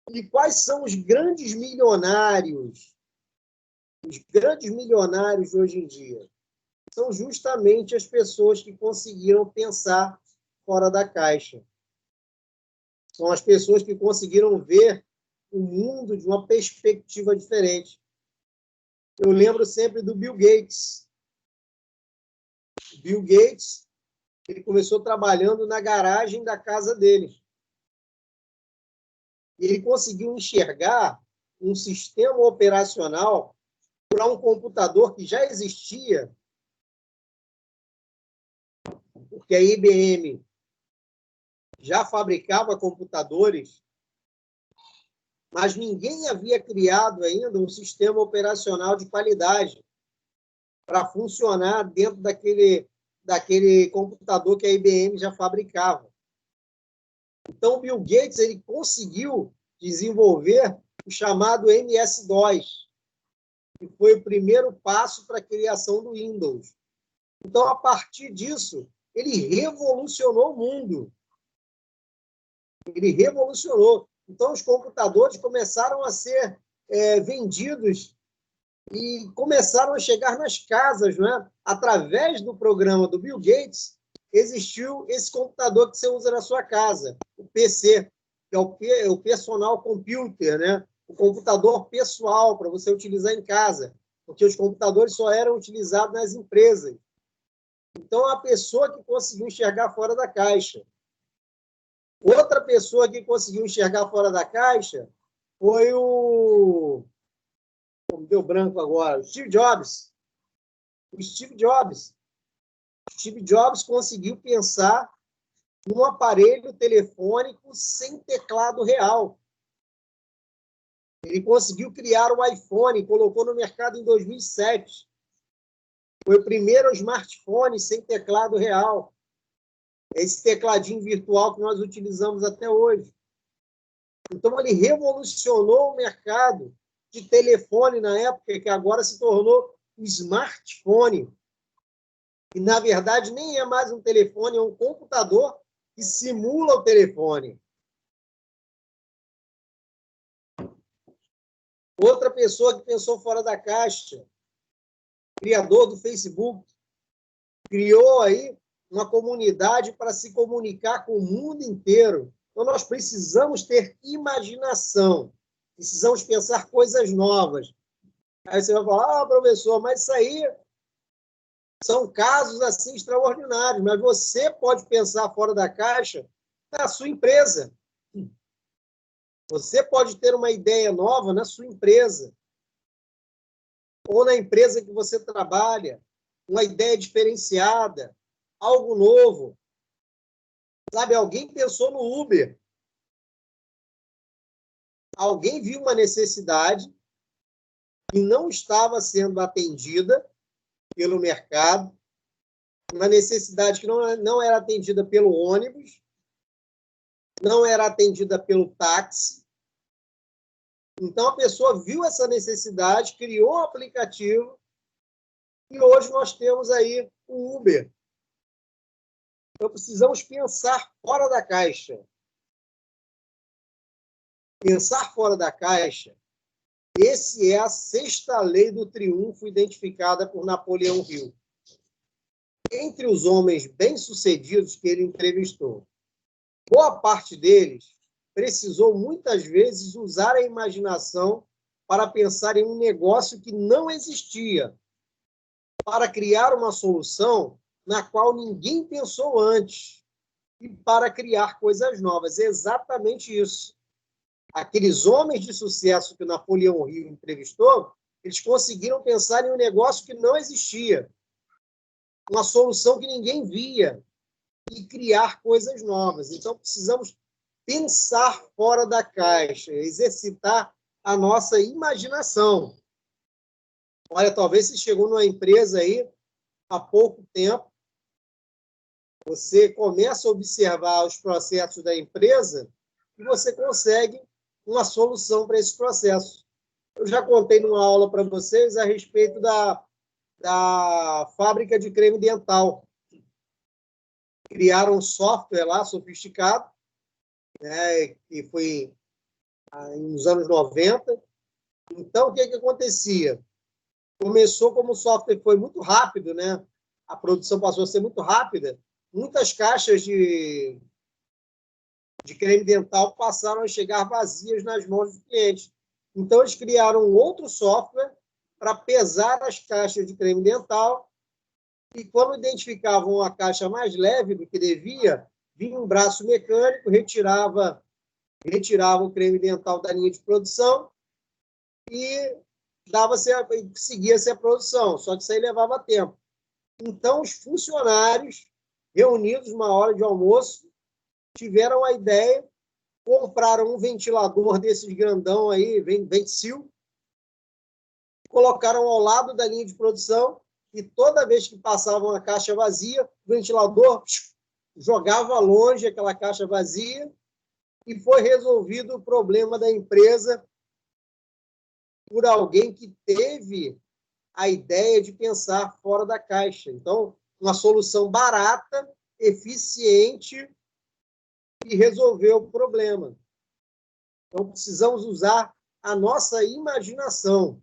E quais são os grandes milionários? Os grandes milionários de hoje em dia são justamente as pessoas que conseguiram pensar fora da caixa. São as pessoas que conseguiram ver o mundo de uma perspectiva diferente. Eu lembro sempre do Bill Gates. Bill Gates, ele começou trabalhando na garagem da casa dele. Ele conseguiu enxergar um sistema operacional para um computador que já existia, porque a IBM já fabricava computadores, mas ninguém havia criado ainda um sistema operacional de qualidade para funcionar dentro daquele computador que a IBM já fabricava. Então, Bill Gates ele conseguiu desenvolver o chamado MS-DOS, que foi o primeiro passo para a criação do Windows. Então, a partir disso, ele revolucionou o mundo. Ele revolucionou. Então, os computadores começaram a ser vendidos e começaram a chegar nas casas, né? Através do programa do Bill Gates, existiu esse computador que você usa na sua casa, o PC, que é o personal computer, né? O computador pessoal para você utilizar em casa, porque os computadores só eram utilizados nas empresas. Então, a pessoa que conseguiu enxergar fora da caixa. Outra pessoa que conseguiu enxergar fora da caixa foi o... Como deu branco agora? O Steve Jobs. O Steve Jobs. Steve Jobs conseguiu pensar num aparelho telefônico sem teclado real. Ele conseguiu criar o iPhone, colocou no mercado em 2007. Foi o primeiro smartphone sem teclado real. Esse tecladinho virtual que nós utilizamos até hoje. Então, ele revolucionou o mercado de telefone na época, que agora se tornou um smartphone. E, na verdade, nem é mais um telefone, é um computador que simula o telefone. Outra pessoa que pensou fora da caixa, criador do Facebook, criou aí uma comunidade para se comunicar com o mundo inteiro. Então, nós precisamos ter imaginação, precisamos pensar coisas novas. Aí você vai falar, professor, mas isso aí são casos assim extraordinários, mas você pode pensar fora da caixa na sua empresa. Você pode ter uma ideia nova na sua empresa, ou na empresa que você trabalha, uma ideia diferenciada, algo novo. Sabe, alguém pensou no Uber. Alguém viu uma necessidade que não estava sendo atendida pelo mercado, uma necessidade que não era atendida pelo ônibus, não era atendida pelo táxi. Então, a pessoa viu essa necessidade, criou um aplicativo, e hoje nós temos aí o Uber. Então, precisamos pensar fora da caixa. Pensar fora da caixa, essa é a sexta lei do triunfo identificada por Napoleão Hill. Entre os homens bem-sucedidos que ele entrevistou, boa parte deles precisou muitas vezes usar a imaginação para pensar em um negócio que não existia, para criar uma solução na qual ninguém pensou antes e para criar coisas novas. É exatamente isso. Aqueles homens de sucesso que Napoleão Hill entrevistou, eles conseguiram pensar em um negócio que não existia, uma solução que ninguém via e criar coisas novas. Então, precisamos pensar fora da caixa, exercitar a nossa imaginação. Olha, talvez você chegou numa empresa aí há pouco tempo, você começa a observar os processos da empresa e você consegue uma solução para esse processo. Eu já contei numa aula para vocês a respeito da fábrica de creme dental. Criaram um software lá sofisticado, né, que foi nos anos 90. Então, o que acontecia? Começou como o software foi muito rápido, né? A produção passou a ser muito rápida. Muitas caixas de creme dental passaram a chegar vazias nas mãos dos clientes. Então, eles criaram um outro software para pesar as caixas de creme dental e, quando identificavam a caixa mais leve do que devia, vinha um braço mecânico, retirava o creme dental da linha de produção e seguia-se a produção, só que isso aí levava tempo. Então, os funcionários, reunidos uma hora de almoço, tiveram a ideia, compraram um ventilador desses grandão aí, Ventil, colocaram ao lado da linha de produção e toda vez que passavam uma caixa vazia, o ventilador jogava longe aquela caixa vazia e foi resolvido o problema da empresa por alguém que teve a ideia de pensar fora da caixa. Então, uma solução barata, eficiente e resolveu o problema. Então, precisamos usar a nossa imaginação.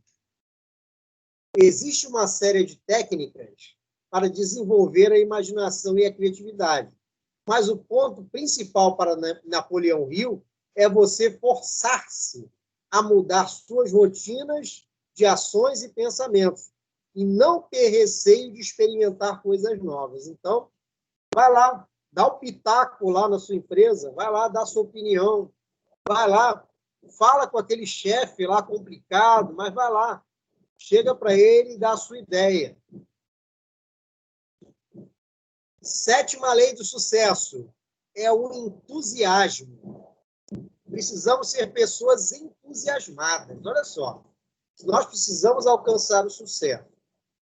Existe uma série de técnicas para desenvolver a imaginação e a criatividade. Mas o ponto principal para Napoleão Hill é você forçar-se a mudar suas rotinas de ações e pensamentos e não ter receio de experimentar coisas novas. Então, vai lá, dá o pitaco lá na sua empresa, vai lá, dá a sua opinião, vai lá, fala com aquele chefe lá complicado, mas vai lá, chega para ele e dá a sua ideia. Sétima lei do sucesso é o entusiasmo. Precisamos ser pessoas entusiasmadas. Olha só, se nós precisamos alcançar o sucesso,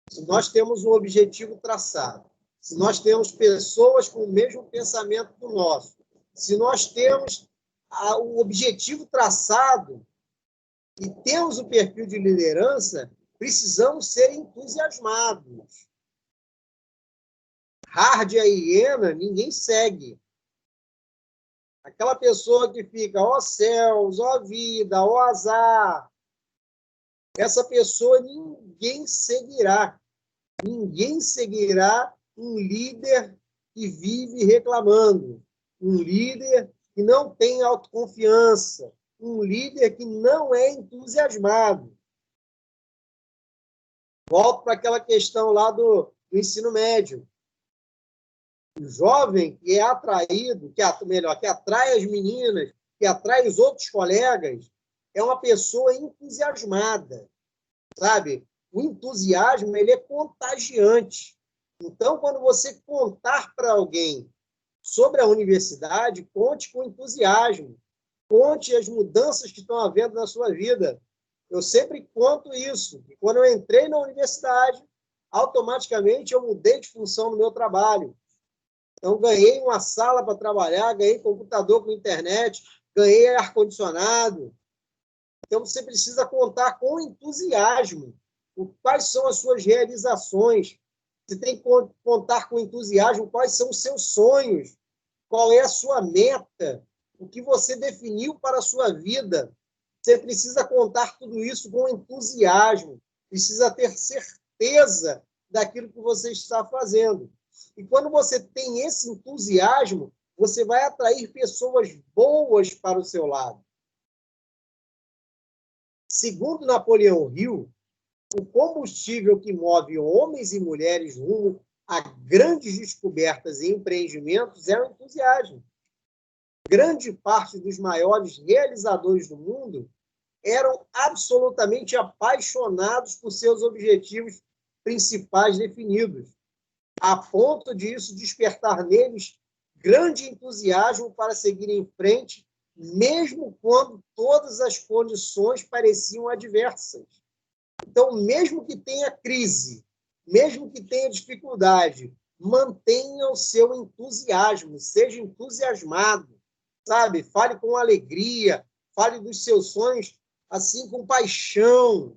se nós temos um objetivo traçado, se nós temos pessoas com o mesmo pensamento do nosso, se nós temos o objetivo traçado e temos o perfil de liderança, precisamos ser entusiasmados. Hard a hiena, ninguém segue. Aquela pessoa que fica, ó céus, ó vida, ó azar, essa pessoa ninguém seguirá. Ninguém seguirá um líder que vive reclamando, um líder que não tem autoconfiança, um líder que não é entusiasmado. Volto para aquela questão lá do ensino médio. O jovem que é atraído, que atrai as meninas, que atrai os outros colegas, é uma pessoa entusiasmada, sabe? O entusiasmo, ele é contagiante. Então, quando você contar para alguém sobre a universidade, conte com entusiasmo, conte as mudanças que estão havendo na sua vida. Eu sempre conto isso, que quando eu entrei na universidade, automaticamente eu mudei de função no meu trabalho. Então, ganhei uma sala para trabalhar, ganhei computador com internet, ganhei ar-condicionado. Então, você precisa contar com entusiasmo quais são as suas realizações. Você tem que contar com entusiasmo quais são os seus sonhos, qual é a sua meta, o que você definiu para a sua vida. Você precisa contar tudo isso com entusiasmo, precisa ter certeza daquilo que você está fazendo. E quando você tem esse entusiasmo, você vai atrair pessoas boas para o seu lado. Segundo Napoleão Hill, o combustível que move homens e mulheres rumo a grandes descobertas e empreendimentos é o entusiasmo. Grande parte dos maiores realizadores do mundo eram absolutamente apaixonados por seus objetivos principais definidos, a ponto de isso despertar neles grande entusiasmo para seguir em frente, mesmo quando todas as condições pareciam adversas. Então, mesmo que tenha crise, mesmo que tenha dificuldade, mantenha o seu entusiasmo, seja entusiasmado, sabe? Fale com alegria, fale dos seus sonhos, assim, com paixão,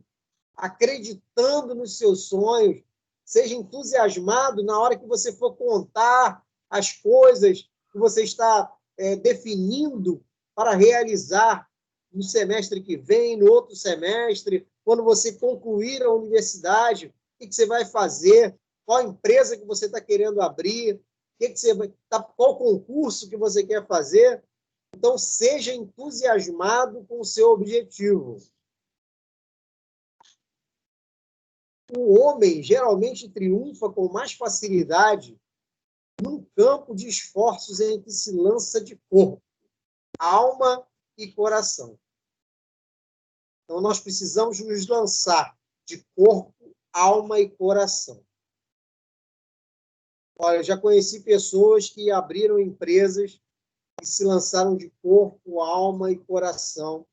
acreditando nos seus sonhos. Seja entusiasmado na hora que você for contar as coisas que você está definindo para realizar no semestre que vem, no outro semestre, quando você concluir a universidade, o que você vai fazer, qual empresa que você está querendo abrir, qual concurso que você quer fazer. Então, seja entusiasmado com o seu objetivo. O homem geralmente triunfa com mais facilidade num campo de esforços em que se lança de corpo, alma e coração. Então, nós precisamos nos lançar de corpo, alma e coração. Olha, eu já conheci pessoas que abriram empresas e se lançaram de corpo, alma e coração,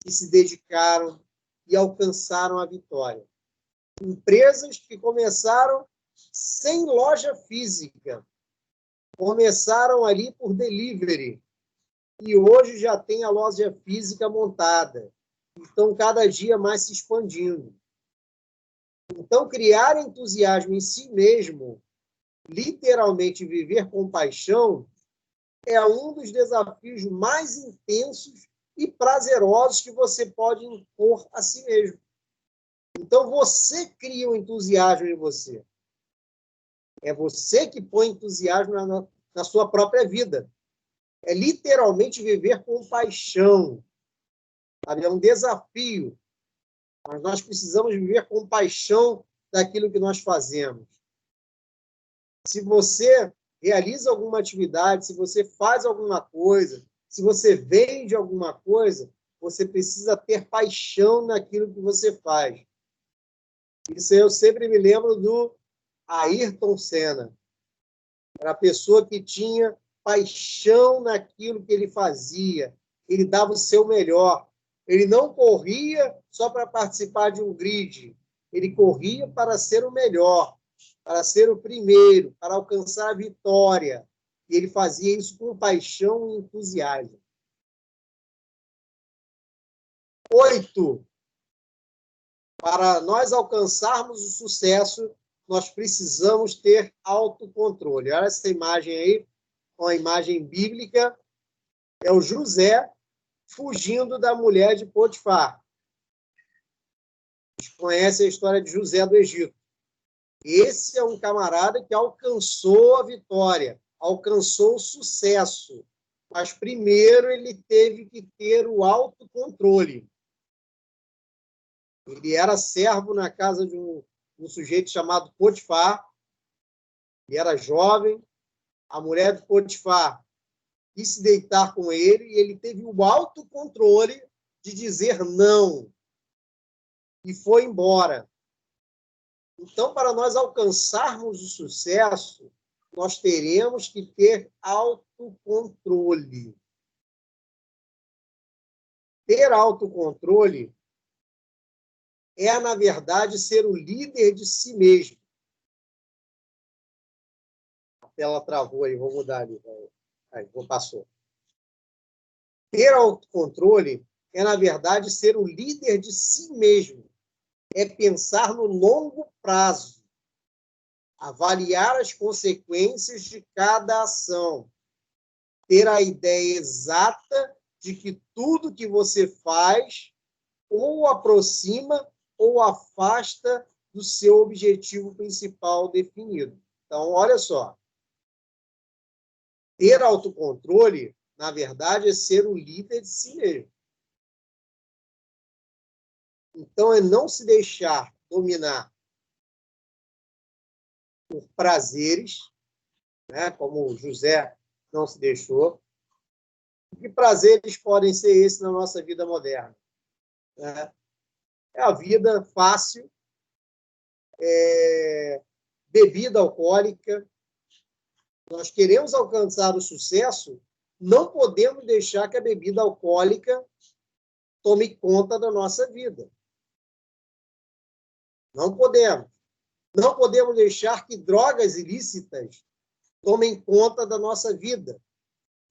que se dedicaram e alcançaram a vitória. Empresas que começaram sem loja física, começaram ali por delivery, e hoje já tem a loja física montada. Estão cada dia mais se expandindo. Então, criar entusiasmo em si mesmo, literalmente viver com paixão, é um dos desafios mais intensos e prazerosos que você pode impor a si mesmo. Então, você cria o entusiasmo em você. É você que põe entusiasmo na sua própria vida. É literalmente viver com paixão. É um desafio. Mas nós precisamos viver com paixão daquilo que nós fazemos. Se você realiza alguma atividade, se você faz alguma coisa, se você vende alguma coisa, você precisa ter paixão naquilo que você faz. Isso eu sempre me lembro do Ayrton Senna. Era a pessoa que tinha paixão naquilo que ele fazia. Ele dava o seu melhor. Ele não corria só para participar de um grid. Ele corria para ser o melhor, para ser o primeiro, para alcançar a vitória. E ele fazia isso com paixão e entusiasmo. 8. Para nós alcançarmos o sucesso, nós precisamos ter autocontrole. Olha essa imagem aí, uma imagem bíblica. É o José fugindo da mulher de Potifar. Vocês conhecem a história de José do Egito. Esse é um camarada que alcançou a vitória, alcançou o sucesso. Mas primeiro ele teve que ter o autocontrole. Ele era servo na casa de um sujeito chamado Potifar. Ele era jovem. A mulher de Potifar e se deitar com ele, e ele teve o autocontrole de dizer não e foi embora. Então, para nós alcançarmos o sucesso, nós teremos que ter autocontrole. Ter autocontrole é, na verdade, ser o líder de si mesmo. A tela travou aí, vou mudar ali. Aí, passou. Ter autocontrole é, na verdade, ser o líder de si mesmo. É pensar no longo prazo. Avaliar as consequências de cada ação. Ter a ideia exata de que tudo que você faz ou aproxima ou afasta do seu objetivo principal definido. Então, olha só. Ter autocontrole, na verdade, é ser o líder de si mesmo. Então, é não se deixar dominar por prazeres, né, como José não se deixou. Que prazeres podem ser esses na nossa vida moderna? É a vida fácil, bebida alcoólica. Nós queremos alcançar o sucesso, não podemos deixar que a bebida alcoólica tome conta da nossa vida. Não podemos. Não podemos deixar que drogas ilícitas tomem conta da nossa vida.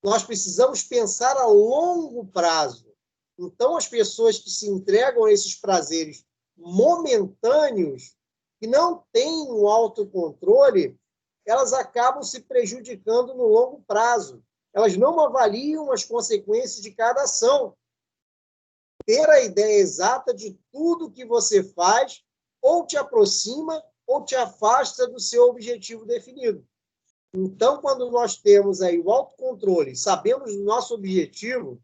Nós precisamos pensar a longo prazo. Então, as pessoas que se entregam a esses prazeres momentâneos, que não têm um autocontrole, elas acabam se prejudicando no longo prazo. Elas não avaliam as consequências de cada ação. Ter a ideia exata de tudo que você faz ou te aproxima ou te afasta do seu objetivo definido. Então, quando nós temos aí o autocontrole, sabemos do nosso objetivo,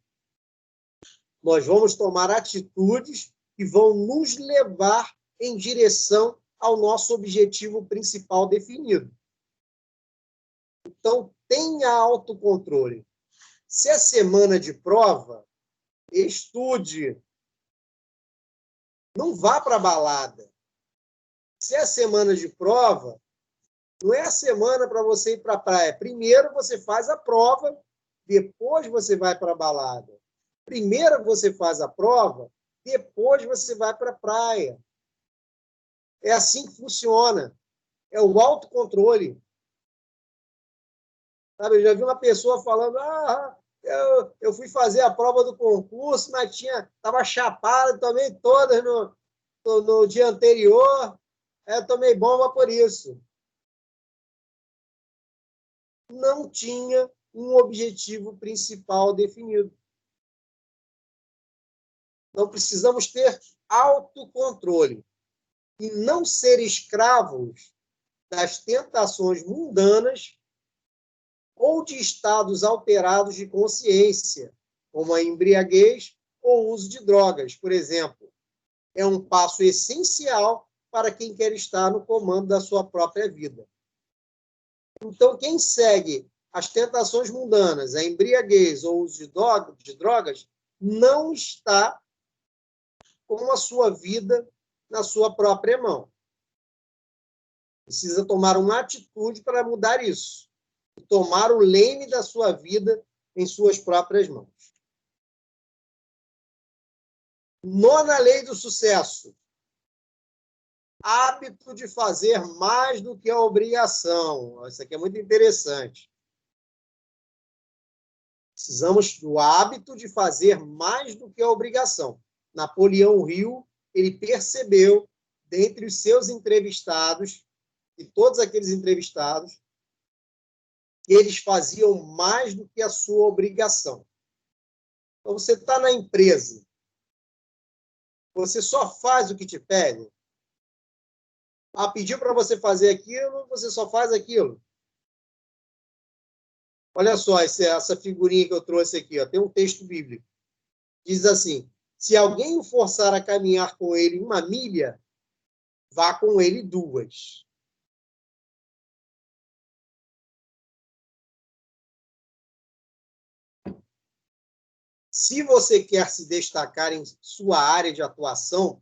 nós vamos tomar atitudes que vão nos levar em direção ao nosso objetivo principal definido. Então, tenha autocontrole. Se é semana de prova, estude. Não vá para a balada. Se é semana de prova, não é a semana para você ir para a praia. Primeiro você faz a prova, depois você vai para a balada. Primeiro você faz a prova, depois você vai para a praia. É assim que funciona. É o autocontrole. Sabe, eu já vi uma pessoa falando, eu fui fazer a prova do concurso, mas estava chapado, tomei todas no dia anterior, eu tomei bomba por isso. Não tinha um objetivo principal definido. Então, precisamos ter autocontrole e não ser escravos das tentações mundanas ou de estados alterados de consciência, como a embriaguez ou o uso de drogas, por exemplo. É um passo essencial para quem quer estar no comando da sua própria vida. Então, quem segue as tentações mundanas, a embriaguez ou o uso de drogas, não está com a sua vida na sua própria mão. Precisa tomar uma atitude para mudar isso. Tomar o leme da sua vida em suas próprias mãos. Nona lei do sucesso. Hábito de fazer mais do que a obrigação. Isso aqui é muito interessante. Precisamos do hábito de fazer mais do que a obrigação. Napoleão Hill, ele percebeu, dentre os seus entrevistados, e todos aqueles entrevistados, que eles faziam mais do que a sua obrigação. Então, você está na empresa, você só faz o que te pedem. Pediu para você fazer aquilo, você só faz aquilo. Olha só essa figurinha que eu trouxe aqui, ó, tem um texto bíblico. Diz assim, se alguém o forçar a caminhar com ele 1 milha, vá com ele 2. Se você quer se destacar em sua área de atuação,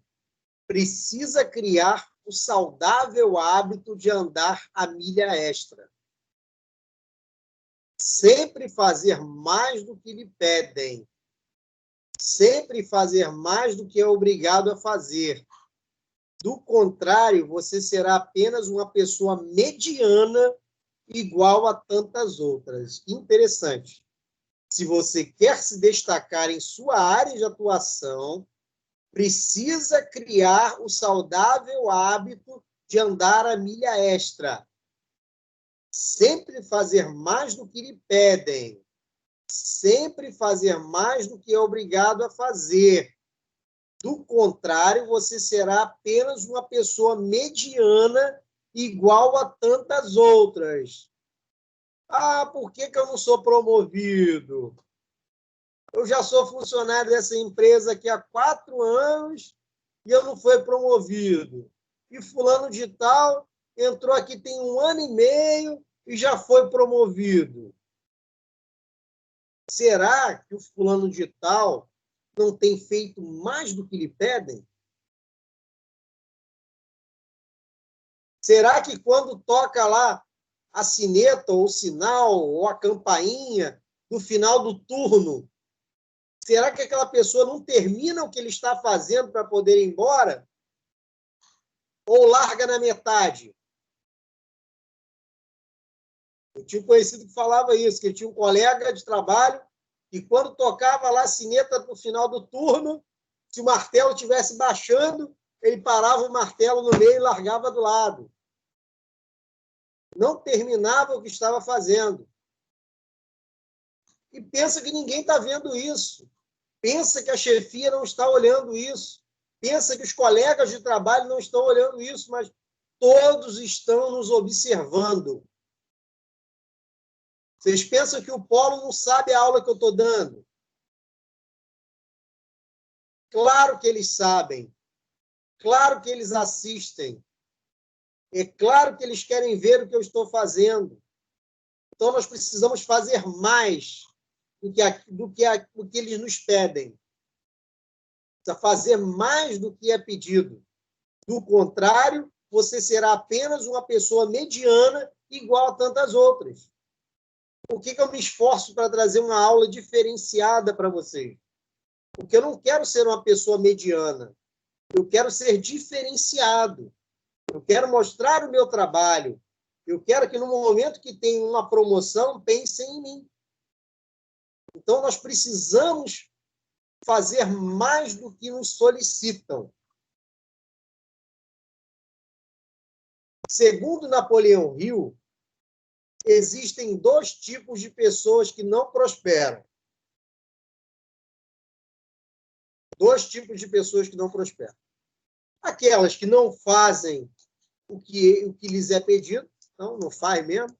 precisa criar o saudável hábito de andar a milha extra. Sempre fazer mais do que lhe pedem. Sempre fazer mais do que é obrigado a fazer. Do contrário, você será apenas uma pessoa mediana igual a tantas outras. Interessante. Se você quer se destacar em sua área de atuação, precisa criar o saudável hábito de andar a milha extra. Sempre fazer mais do que lhe pedem. Sempre fazer mais do que é obrigado a fazer. Do contrário, você será apenas uma pessoa mediana igual a tantas outras. Ah, por que eu não sou promovido? Eu já sou funcionário dessa empresa aqui há 4 anos e eu não fui promovido. E fulano de tal entrou aqui tem 1 ano e meio e já foi promovido. Será que o fulano de tal não tem feito mais do que lhe pedem? Será que quando toca lá a sineta, ou o sinal, ou a campainha, no final do turno, será que aquela pessoa não termina o que ele está fazendo para poder ir embora? Ou larga na metade? Eu tinha um conhecido que falava isso, que ele tinha um colega de trabalho que quando tocava lá a sineta no final do turno, se o martelo estivesse baixando, ele parava o martelo no meio e largava do lado. Não terminava o que estava fazendo. E pensa que ninguém está vendo isso. Pensa que a chefia não está olhando isso. Pensa que os colegas de trabalho não estão olhando isso, mas todos estão nos observando. Vocês pensam que o Polo não sabe a aula que eu estou dando? Claro que eles sabem. Claro que eles assistem. É claro que eles querem ver o que eu estou fazendo. Então, nós precisamos fazer mais do que eles nos pedem. Precisa fazer mais do que é pedido. Do contrário, você será apenas uma pessoa mediana igual a tantas outras. Por que eu me esforço para trazer uma aula diferenciada para vocês? Porque eu não quero ser uma pessoa mediana. Eu quero ser diferenciado. Eu quero mostrar o meu trabalho. Eu quero que no momento que tem uma promoção, pensem em mim. Então, nós precisamos fazer mais do que nos solicitam. Segundo Napoleão Hill, existem 2 tipos de pessoas que não prosperam. 2 tipos de pessoas que não prosperam. Aquelas que não fazem o que lhes é pedido, não faz mesmo.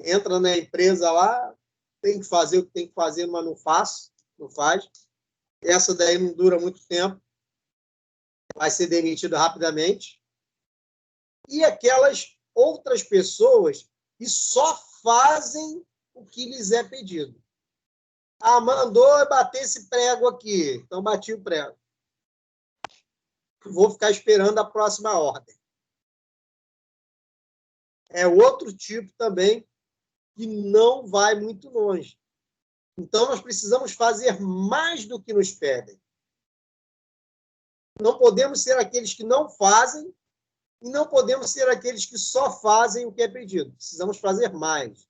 Entra na empresa lá, tem que fazer o que tem que fazer, mas não faz. Essa daí não dura muito tempo, vai ser demitida rapidamente. E aquelas outras pessoas que só fazem o que lhes é pedido. Ah, mandou bater esse prego aqui, então bati o prego. Vou ficar esperando a próxima ordem. É outro tipo também que não vai muito longe. Então, nós precisamos fazer mais do que nos pedem. Não podemos ser aqueles que não fazem e não podemos ser aqueles que só fazem o que é pedido. Precisamos fazer mais.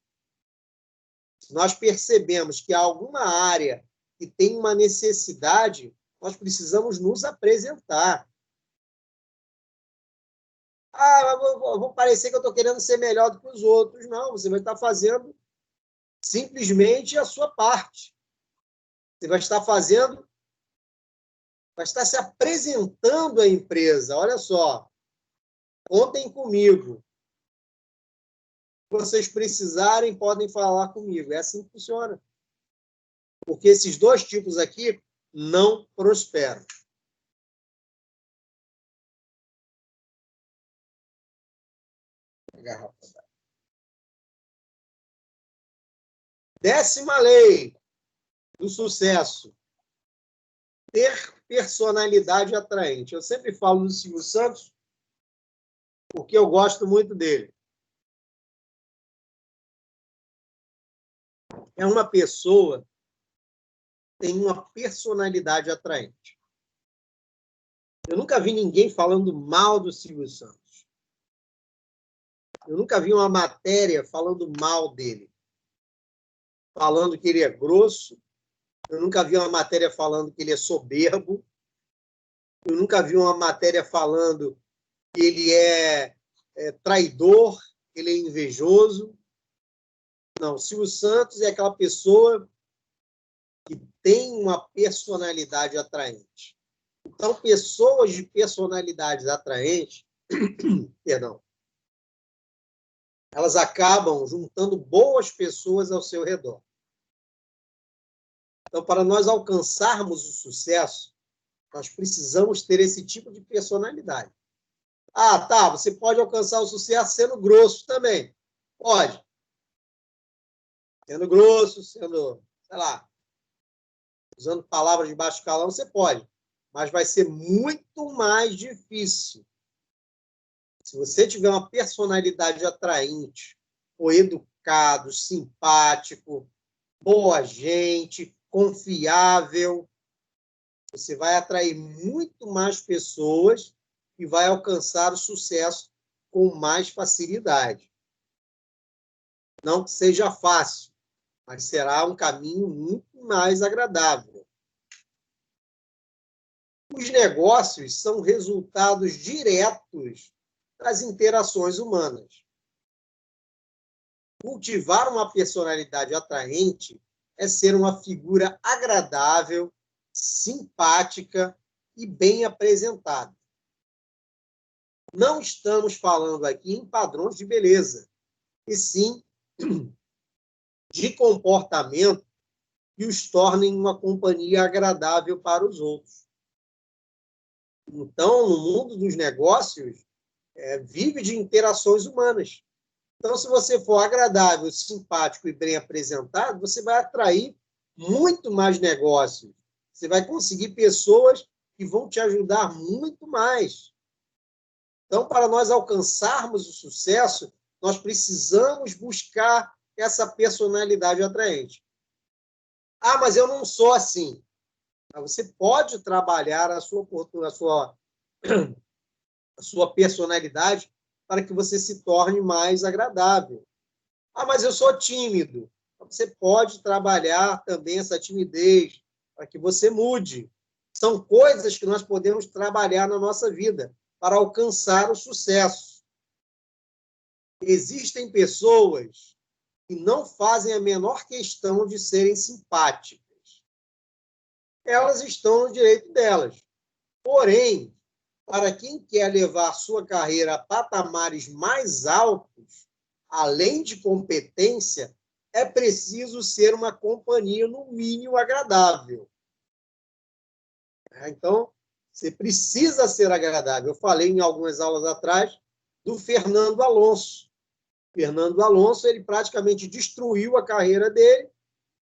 Nós percebemos que há alguma área que tem uma necessidade, nós precisamos nos apresentar. Ah, eu vou parecer que eu estou querendo ser melhor do que os outros. Não, você vai estar fazendo simplesmente a sua parte. Você vai estar fazendo, vai estar se apresentando à empresa. Olha só, contem comigo. Se vocês precisarem, podem falar comigo. É assim que funciona. Porque esses 2 tipos aqui não prosperam. Garrafa. 10ª lei. do sucesso. Ter personalidade atraente. Eu sempre falo do Silvio Santos porque eu gosto muito dele. É uma pessoa que tem uma personalidade atraente. Eu nunca vi ninguém falando mal do Silvio Santos. Eu nunca vi uma matéria falando mal dele. Falando que ele é grosso. Eu nunca vi uma matéria falando que ele é soberbo. Eu nunca vi uma matéria falando que ele é traidor, que ele é invejoso. Não, Silvio Santos é aquela pessoa que tem uma personalidade atraente. Então, pessoas de personalidades atraentes, perdão, elas acabam juntando boas pessoas ao seu redor. Então, para nós alcançarmos o sucesso, nós precisamos ter esse tipo de personalidade. Ah, tá, você pode alcançar o sucesso sendo grosso também. Pode. Sendo grosso, sendo, sei lá, usando palavras de baixo calão, você pode. Mas vai ser muito mais difícil. Se você tiver uma personalidade atraente, ou educado, simpático, boa gente, confiável, você vai atrair muito mais pessoas e vai alcançar o sucesso com mais facilidade. Não que seja fácil, mas será um caminho muito mais agradável. Os negócios são resultados diretos das interações humanas. Cultivar uma personalidade atraente é ser uma figura agradável, simpática e bem apresentada. Não estamos falando aqui em padrões de beleza, e sim de comportamento que os tornem uma companhia agradável para os outros. Então, no mundo dos negócios, vive de interações humanas. Então, se você for agradável, simpático e bem apresentado, você vai atrair muito mais negócios. Você vai conseguir pessoas que vão te ajudar muito mais. Então, para nós alcançarmos o sucesso, nós precisamos buscar essa personalidade atraente. Ah, mas eu não sou assim. Você pode trabalhar a sua personalidade para que você se torne mais agradável. Ah, mas eu sou tímido. Você pode trabalhar também essa timidez para que você mude. São coisas que nós podemos trabalhar na nossa vida para alcançar o sucesso. Existem pessoas que não fazem a menor questão de serem simpáticas. Elas estão no direito delas. Porém, para quem quer levar sua carreira a patamares mais altos, além de competência, é preciso ser uma companhia, no mínimo, agradável. Então, você precisa ser agradável. Eu falei em algumas aulas atrás do Fernando Alonso. Fernando Alonso, ele praticamente destruiu a carreira dele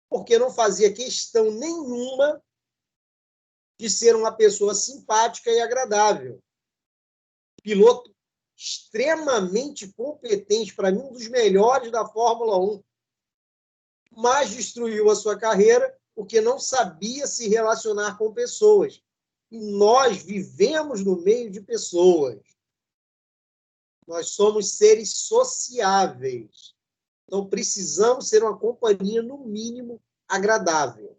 porque não fazia questão nenhuma de ser uma pessoa simpática e agradável. Piloto extremamente competente, para mim, um dos melhores da Fórmula 1, mas destruiu a sua carreira porque não sabia se relacionar com pessoas. E nós vivemos no meio de pessoas. Nós somos seres sociáveis. Então, precisamos ser uma companhia, no mínimo, agradável.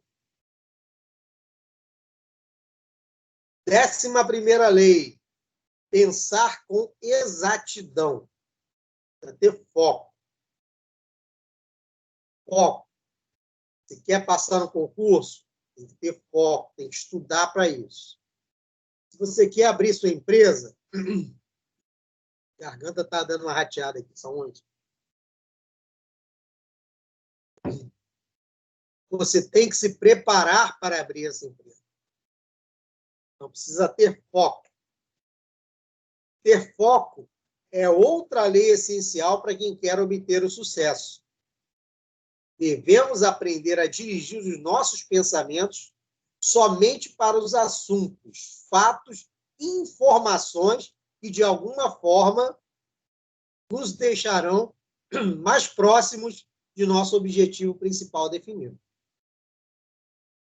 11ª lei. Pensar com exatidão. Para ter foco. Foco. Se quer passar no concurso, tem que ter foco, tem que estudar para isso. Se você quer abrir sua empresa, a garganta está dando uma rateada aqui, só onde? Você tem que se preparar para abrir essa empresa. Então, precisa ter foco. Ter foco é outra lei essencial para quem quer obter o sucesso. Devemos aprender a dirigir os nossos pensamentos somente para os assuntos, fatos, informações que, de alguma forma, nos deixarão mais próximos de nosso objetivo principal definido.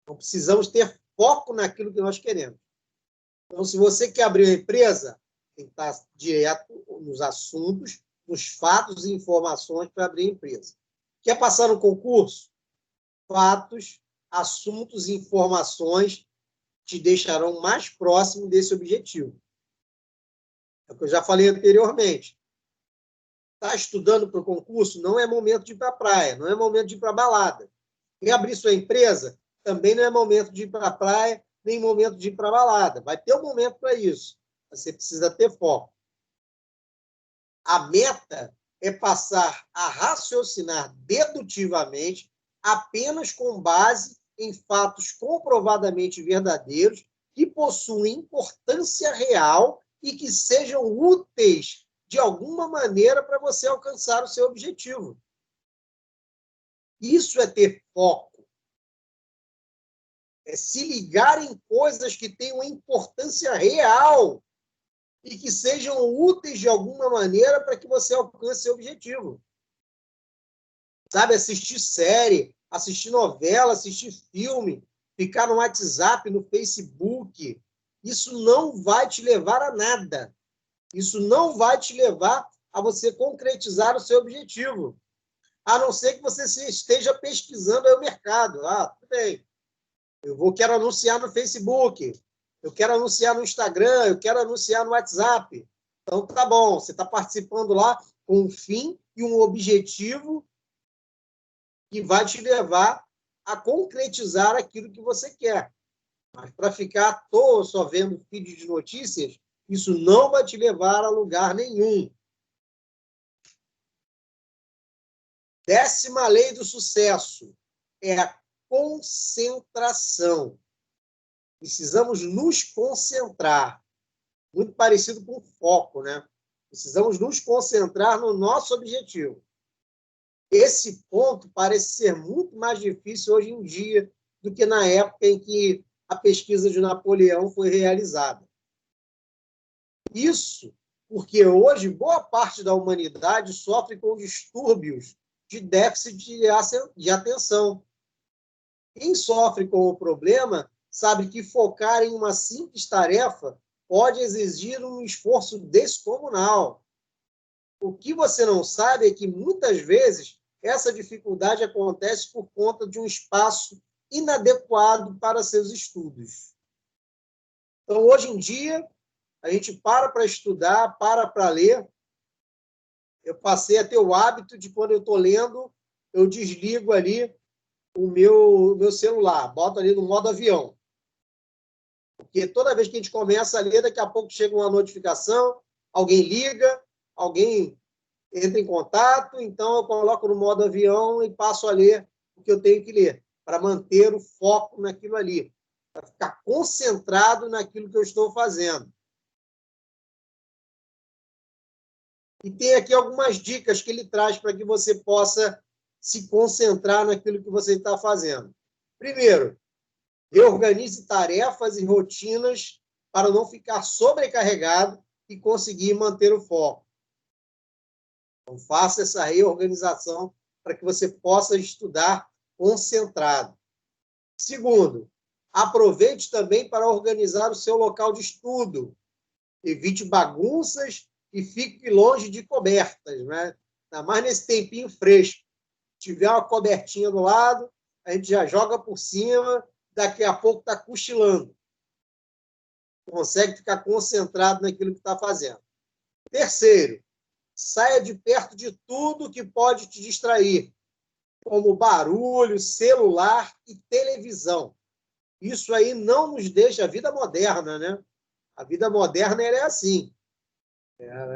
Então, precisamos ter foco naquilo que nós queremos. Então, se você quer abrir uma empresa, tem que estar direto nos assuntos, nos fatos e informações para abrir a empresa. Quer passar no concurso? Fatos, assuntos e informações te deixarão mais próximo desse objetivo. É o que eu já falei anteriormente. Está estudando para o concurso? Não é momento de ir para a praia, não é momento de ir para a balada. Quer abrir sua empresa? Também não é momento de ir para a praia, nem momento de ir para a balada. Vai ter um momento para isso. Você precisa ter foco. A meta é passar a raciocinar dedutivamente apenas com base em fatos comprovadamente verdadeiros que possuem importância real e que sejam úteis de alguma maneira para você alcançar o seu objetivo. Isso é ter foco. É se ligar em coisas que tenham importância real e que sejam úteis de alguma maneira para que você alcance seu objetivo. Sabe, assistir série, assistir novela, assistir filme, ficar no WhatsApp, no Facebook, isso não vai te levar a nada. Isso não vai te levar a você concretizar o seu objetivo. A não ser que você esteja pesquisando aí o mercado. Tudo bem. Quero anunciar no Facebook, eu quero anunciar no Instagram, eu quero anunciar no WhatsApp. Então, tá bom, você está participando lá com um fim e um objetivo que vai te levar a concretizar aquilo que você quer. Mas para ficar à toa só vendo feed de notícias, isso não vai te levar a lugar nenhum. 10ª lei do sucesso é a concentração. Precisamos nos concentrar. Muito parecido com foco, né? Precisamos nos concentrar no nosso objetivo. Esse ponto parece ser muito mais difícil hoje em dia do que na época em que a pesquisa de Napoleão foi realizada. Isso porque hoje boa parte da humanidade sofre com distúrbios de déficit de atenção. Quem sofre com o problema sabe que focar em uma simples tarefa pode exigir um esforço descomunal. O que você não sabe é que, muitas vezes, essa dificuldade acontece por conta de um espaço inadequado para seus estudos. Então, hoje em dia, a gente para estudar, para ler. Eu passei a ter o hábito de, quando eu estou lendo, eu desligo ali o meu celular, boto ali no modo avião. Porque toda vez que a gente começa a ler, daqui a pouco chega uma notificação, alguém liga, alguém entra em contato, então eu coloco no modo avião e passo a ler o que eu tenho que ler, para manter o foco naquilo ali, para ficar concentrado naquilo que eu estou fazendo. E tem aqui algumas dicas que ele traz para que você possa se concentrar naquilo que você está fazendo. Primeiro, reorganize tarefas e rotinas para não ficar sobrecarregado e conseguir manter o foco. Então, faça essa reorganização para que você possa estudar concentrado. Segundo, aproveite também para organizar o seu local de estudo. Evite bagunças e fique longe de cobertas, né? Ainda mais nesse tempinho fresco. Se tiver uma cobertinha do lado, a gente já joga por cima, daqui a pouco está cochilando. Consegue ficar concentrado naquilo que está fazendo. Terceiro, saia de perto de tudo que pode te distrair, como barulho, celular e televisão. Isso aí não nos deixa a vida moderna, né? A vida moderna ela é assim.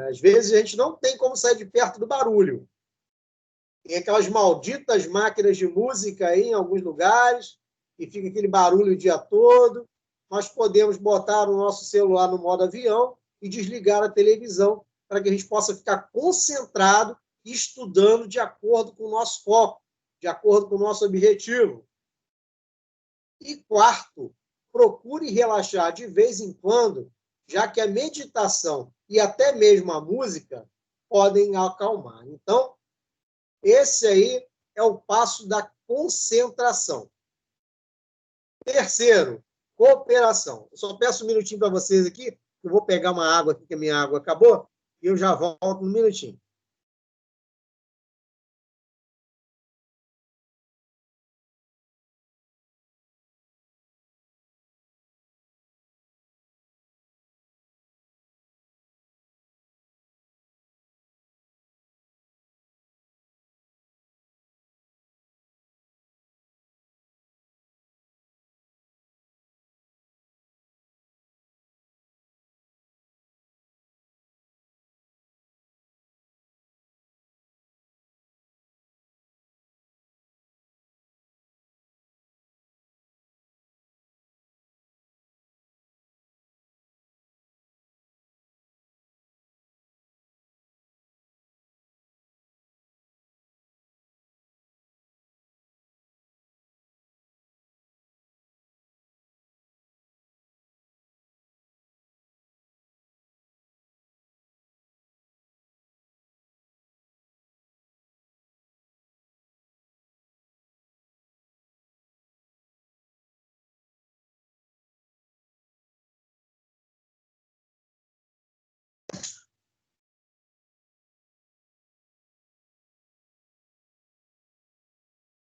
Às vezes a gente não tem como sair de perto do barulho. Tem aquelas malditas máquinas de música aí em alguns lugares, e fica aquele barulho o dia todo. Nós podemos botar o nosso celular no modo avião e desligar a televisão para que a gente possa ficar concentrado e estudando de acordo com o nosso foco. de acordo com o nosso objetivo. E quarto, procure relaxar de vez em quando, já que a meditação e até mesmo a música podem acalmar. Então, esse aí é o passo da concentração. Terceiro, cooperação. Eu só peço um minutinho para vocês aqui, eu vou pegar uma água aqui, que a minha água acabou, e eu já volto um minutinho.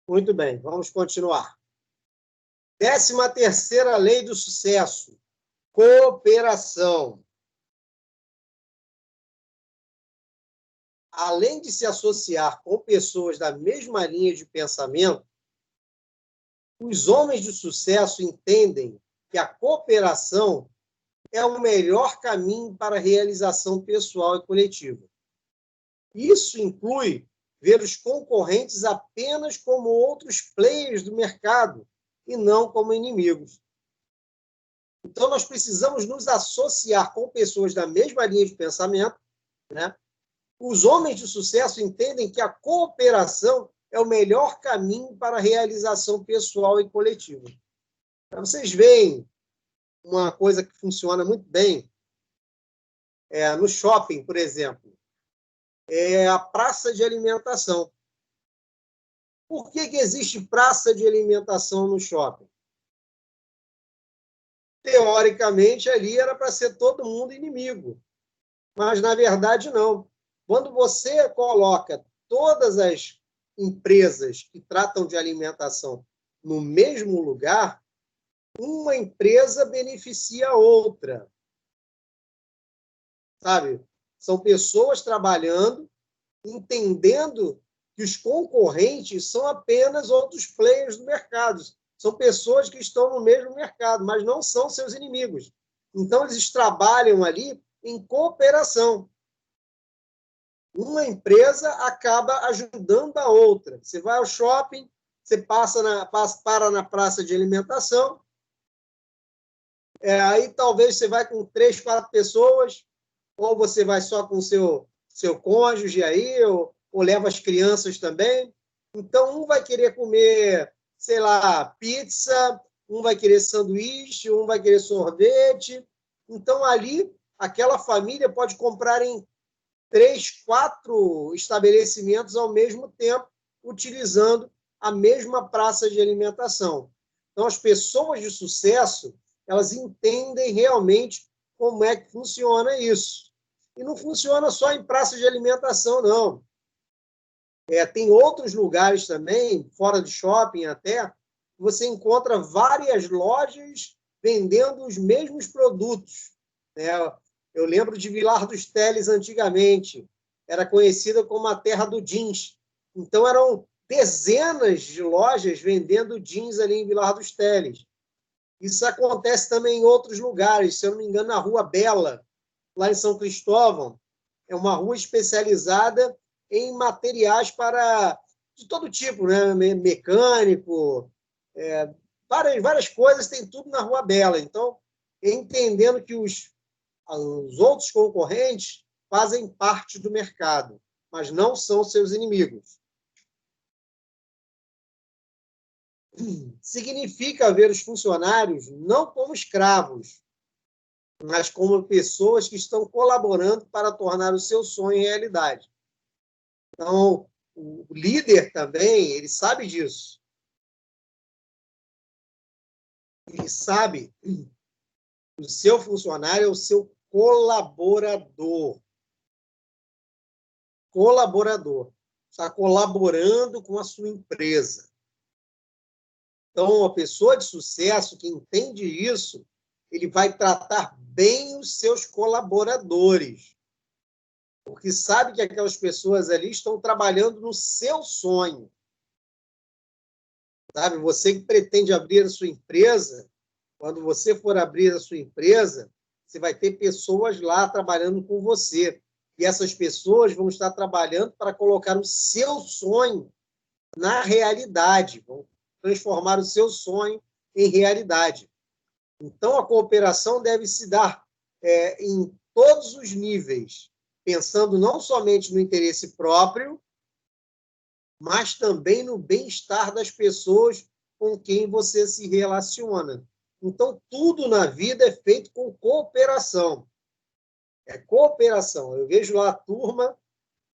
Muito bem, vamos continuar. 13ª lei do sucesso, cooperação. Além de se associar com pessoas da mesma linha de pensamento, os homens de sucesso entendem que a cooperação é o melhor caminho para a realização pessoal e coletiva. Isso inclui ver os concorrentes apenas como outros players do mercado e não como inimigos. Então, nós precisamos nos associar com pessoas da mesma linha de pensamento, né? Os homens de sucesso entendem que a cooperação é o melhor caminho para a realização pessoal e coletiva. Então, vocês veem uma coisa que funciona muito bem no shopping, por exemplo, é a praça de alimentação. Por que existe praça de alimentação no shopping? Teoricamente, ali era para ser todo mundo inimigo, mas, na verdade, não. Quando você coloca todas as empresas que tratam de alimentação no mesmo lugar, uma empresa beneficia a outra. Sabe? São pessoas trabalhando, entendendo que os concorrentes são apenas outros players do mercado. São pessoas que estão no mesmo mercado, mas não são seus inimigos. Então, eles trabalham ali em cooperação. Uma empresa acaba ajudando a outra. Você vai ao shopping, você para na praça de alimentação, aí talvez você vai com 3, 4 pessoas, ou você vai só com seu cônjuge aí, ou leva as crianças também. Então, um vai querer comer, sei lá, pizza, um vai querer sanduíche, um vai querer sorvete. Então, ali, aquela família pode comprar em 3, 4 estabelecimentos ao mesmo tempo, utilizando a mesma praça de alimentação. Então, as pessoas de sucesso, elas entendem realmente como é que funciona isso. E não funciona só em praça de alimentação, não. Tem outros lugares também, fora de shopping até, você encontra várias lojas vendendo os mesmos produtos, né? Eu lembro de Vilar dos Teles antigamente, era conhecida como a terra do jeans. Então, eram dezenas de lojas vendendo jeans ali em Vilar dos Teles. Isso acontece também em outros lugares, se eu não me engano, na Rua Bela, lá em São Cristóvão. É uma rua especializada em materiais de todo tipo, né? Mecânico, várias coisas, tem tudo na Rua Bela. Então, entendendo que os outros concorrentes fazem parte do mercado, mas não são seus inimigos. significa ver os funcionários não como escravos, mas como pessoas que estão colaborando para tornar o seu sonho realidade. Então, o líder também, ele sabe disso. Ele sabe que o seu funcionário é o seu colaborador. Colaborador. Está colaborando com a sua empresa. Então, uma pessoa de sucesso que entende isso, ele vai tratar bem os seus colaboradores. Porque sabe que aquelas pessoas ali estão trabalhando no seu sonho. Sabe? Você que pretende abrir a sua empresa, quando você for abrir a sua empresa, você vai ter pessoas lá trabalhando com você. E essas pessoas vão estar trabalhando para colocar o seu sonho na realidade, vão transformar o seu sonho em realidade. Então, a cooperação deve se dar em todos os níveis, pensando não somente no interesse próprio, mas também no bem-estar das pessoas com quem você se relaciona. Então, tudo na vida é feito com cooperação. É cooperação. Eu vejo lá a turma,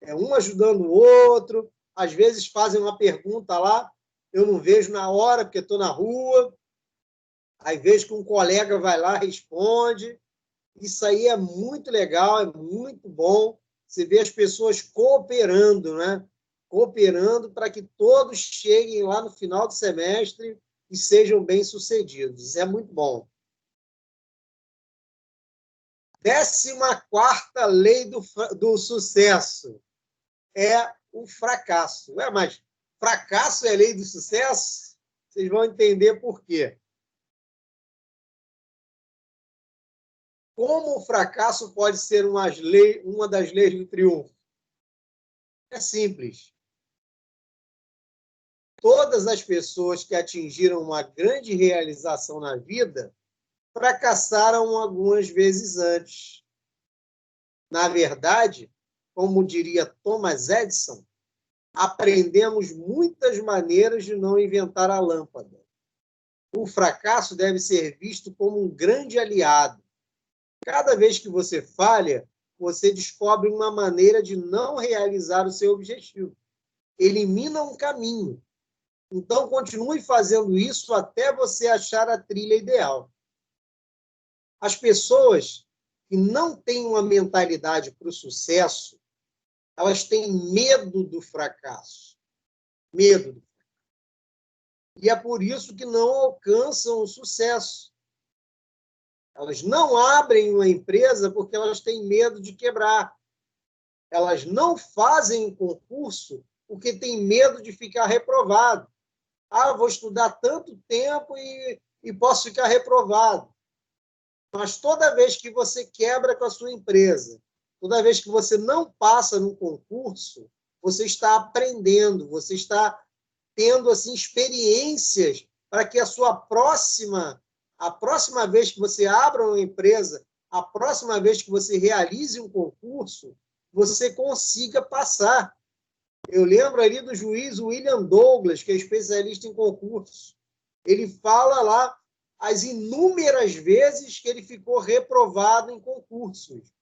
um ajudando o outro, às vezes fazem uma pergunta lá, eu não vejo na hora, porque estou na rua, aí vejo que um colega vai lá, responde. Isso aí é muito legal, é muito bom. Você vê as pessoas cooperando, né? Cooperando para que todos cheguem lá no final do semestre e sejam bem-sucedidos. Isso é muito bom. 14ª lei do sucesso é o fracasso. Mas fracasso é lei do sucesso? Vocês vão entender por quê. Como o fracasso pode ser uma das leis do triunfo? É simples. Todas as pessoas que atingiram uma grande realização na vida fracassaram algumas vezes antes. Na verdade, como diria Thomas Edison, aprendemos muitas maneiras de não inventar a lâmpada. O fracasso deve ser visto como um grande aliado. Cada vez que você falha, você descobre uma maneira de não realizar o seu objetivo. Elimina um caminho. Então, continue fazendo isso até você achar a trilha ideal. As pessoas que não têm uma mentalidade para o sucesso, elas têm medo do fracasso. Medo. E é por isso que não alcançam o sucesso. Elas não abrem uma empresa porque elas têm medo de quebrar. Elas não fazem um concurso porque têm medo de ficar reprovado. Vou estudar tanto tempo e posso ficar reprovado. Mas toda vez que você quebra com a sua empresa, toda vez que você não passa num concurso, você está aprendendo, você está tendo assim experiências para que a próxima vez que você abra uma empresa, a próxima vez que você realize um concurso, você consiga passar. Eu lembro ali do juiz William Douglas, que é especialista em concursos. Ele fala lá as inúmeras vezes que ele ficou reprovado em concursos.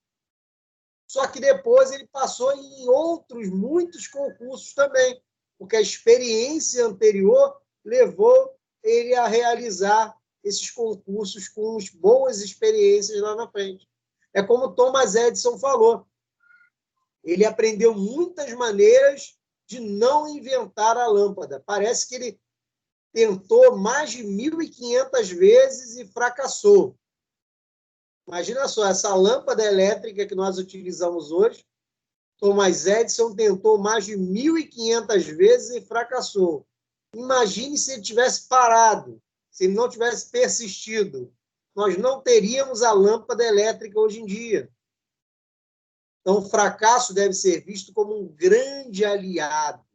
Só que depois ele passou em outros, muitos concursos também, porque a experiência anterior levou ele a realizar esses concursos com boas experiências lá na frente. É como Thomas Edison falou. Ele aprendeu muitas maneiras de não inventar a lâmpada. Parece que ele tentou mais de 1.500 vezes e fracassou. Imagina só, essa lâmpada elétrica que nós utilizamos hoje, Thomas Edison tentou mais de 1.500 vezes e fracassou. Imagine se ele tivesse parado, se ele não tivesse persistido. Nós não teríamos a lâmpada elétrica hoje em dia. Então, o fracasso deve ser visto como um grande aliado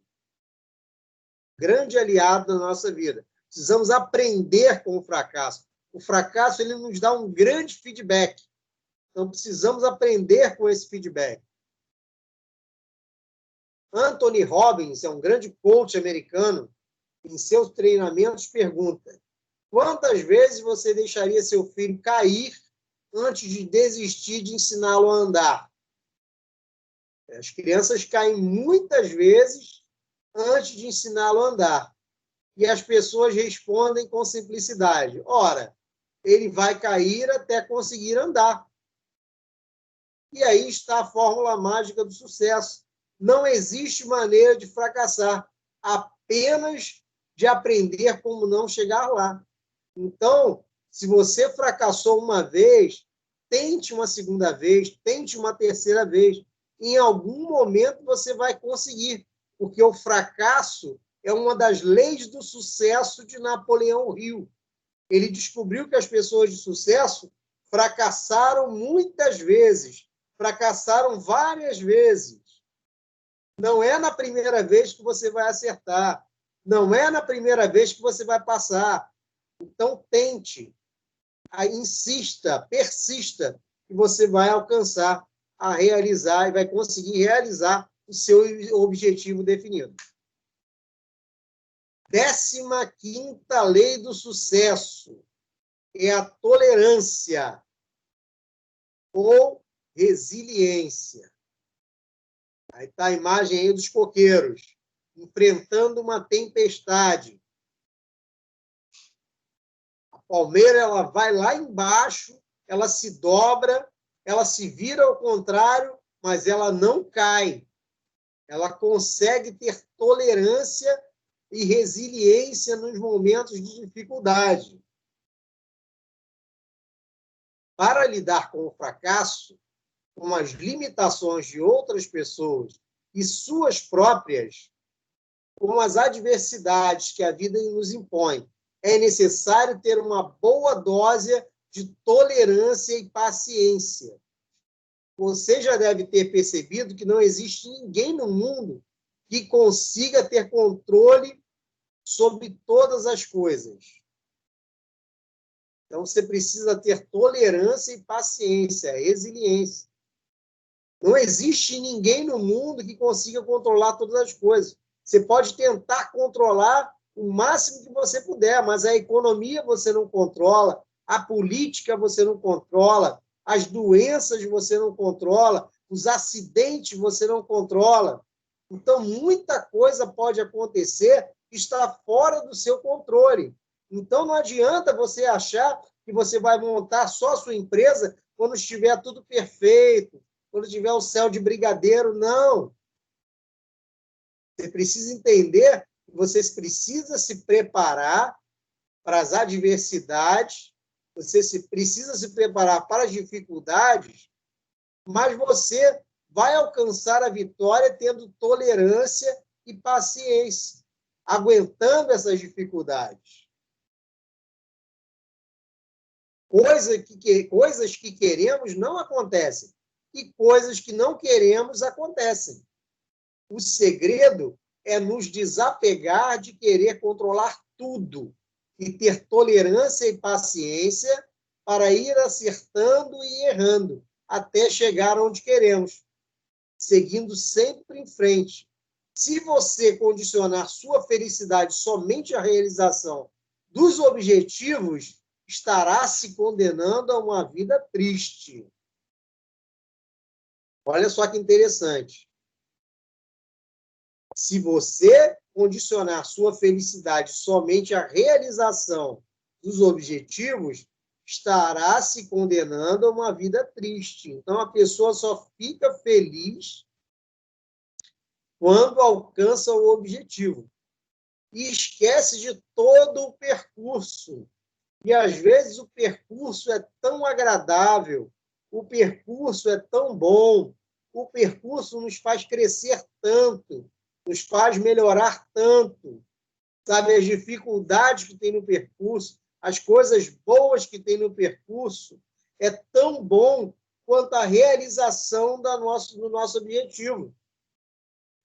na nossa vida. Precisamos aprender com o fracasso. O fracasso ele nos dá um grande feedback. Então, precisamos aprender com esse feedback. Anthony Robbins é um grande coach americano. em seus treinamentos, pergunta: quantas vezes você deixaria seu filho cair antes de desistir de ensiná-lo a andar? As crianças caem muitas vezes antes de ensiná-lo a andar. E as pessoas respondem com simplicidade: ora, ele vai cair até conseguir andar. E aí está a fórmula mágica do sucesso. Não existe maneira de fracassar, apenas de aprender como não chegar lá. Então, se você fracassou uma vez, tente uma segunda vez, tente uma terceira vez. Em algum momento você vai conseguir, porque o fracasso é uma das leis do sucesso de Napoleão Hill. Ele descobriu que as pessoas de sucesso fracassaram muitas vezes, fracassaram várias vezes. Não é na primeira vez que você vai acertar, não é na primeira vez que você vai passar. Então, tente, insista, persista, que você vai alcançar a realizar e vai conseguir realizar o seu objetivo definido. 15ª lei do sucesso é a tolerância ou resiliência. Aí está a imagem aí dos coqueiros, enfrentando uma tempestade. A palmeira ela vai lá embaixo, ela se dobra, ela se vira ao contrário, mas ela não cai. Ela consegue ter tolerância e resiliência nos momentos de dificuldade. Para lidar com o fracasso, com as limitações de outras pessoas e suas próprias, com as adversidades que a vida nos impõe, é necessário ter uma boa dose de tolerância e paciência. Você já deve ter percebido que não existe ninguém no mundo que consiga ter controle sobre todas as coisas. Então, você precisa ter tolerância e paciência, resiliência. Não existe ninguém no mundo que consiga controlar todas as coisas. Você pode tentar controlar o máximo que você puder, mas a economia você não controla, a política você não controla, as doenças você não controla, os acidentes você não controla. Então, muita coisa pode acontecer que está fora do seu controle. Então, não adianta você achar que você vai montar só a sua empresa quando estiver tudo perfeito, quando tiver o céu de brigadeiro, não. Você precisa entender que você precisa se preparar para as adversidades, você precisa se preparar para as dificuldades, mas você vai alcançar a vitória tendo tolerância e paciência, aguentando essas dificuldades. Coisas que queremos não acontecem, e coisas que não queremos acontecem. O segredo é nos desapegar de querer controlar tudo e ter tolerância e paciência para ir acertando e errando até chegar onde queremos, seguindo sempre em frente. Se você condicionar sua felicidade somente à realização dos objetivos, estará se condenando a uma vida triste. Olha só que interessante. Se você condicionar sua felicidade somente à realização dos objetivos, estará se condenando a uma vida triste. Então, a pessoa só fica feliz quando alcança o objetivo. E esquece de todo o percurso. E, às vezes, o percurso é tão agradável, o percurso é tão bom, o percurso nos faz crescer tanto, nos faz melhorar tanto, sabe? As dificuldades que tem no percurso, as coisas boas que tem no percurso, é tão bom quanto a realização do nosso objetivo.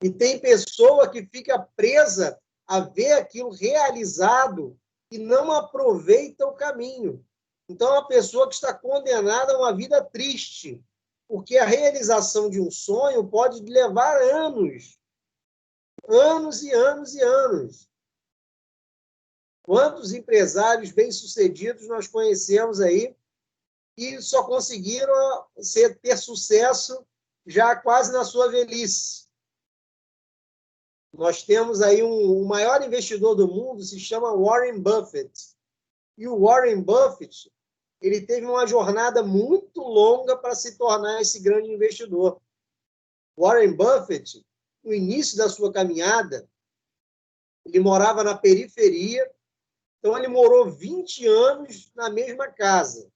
E tem pessoa que fica presa a ver aquilo realizado e não aproveita o caminho. Então, é uma pessoa que está condenada a uma vida triste, porque a realização de um sonho pode levar anos. Anos e anos e anos. Quantos empresários bem-sucedidos nós conhecemos aí que só conseguiram ter sucesso já quase na sua velhice? Nós temos aí o maior investidor do mundo, se chama Warren Buffett. E o Warren Buffett, ele teve uma jornada muito longa para se tornar esse grande investidor. Warren Buffett, no início da sua caminhada, ele morava na periferia, então ele morou 20 anos na mesma casa.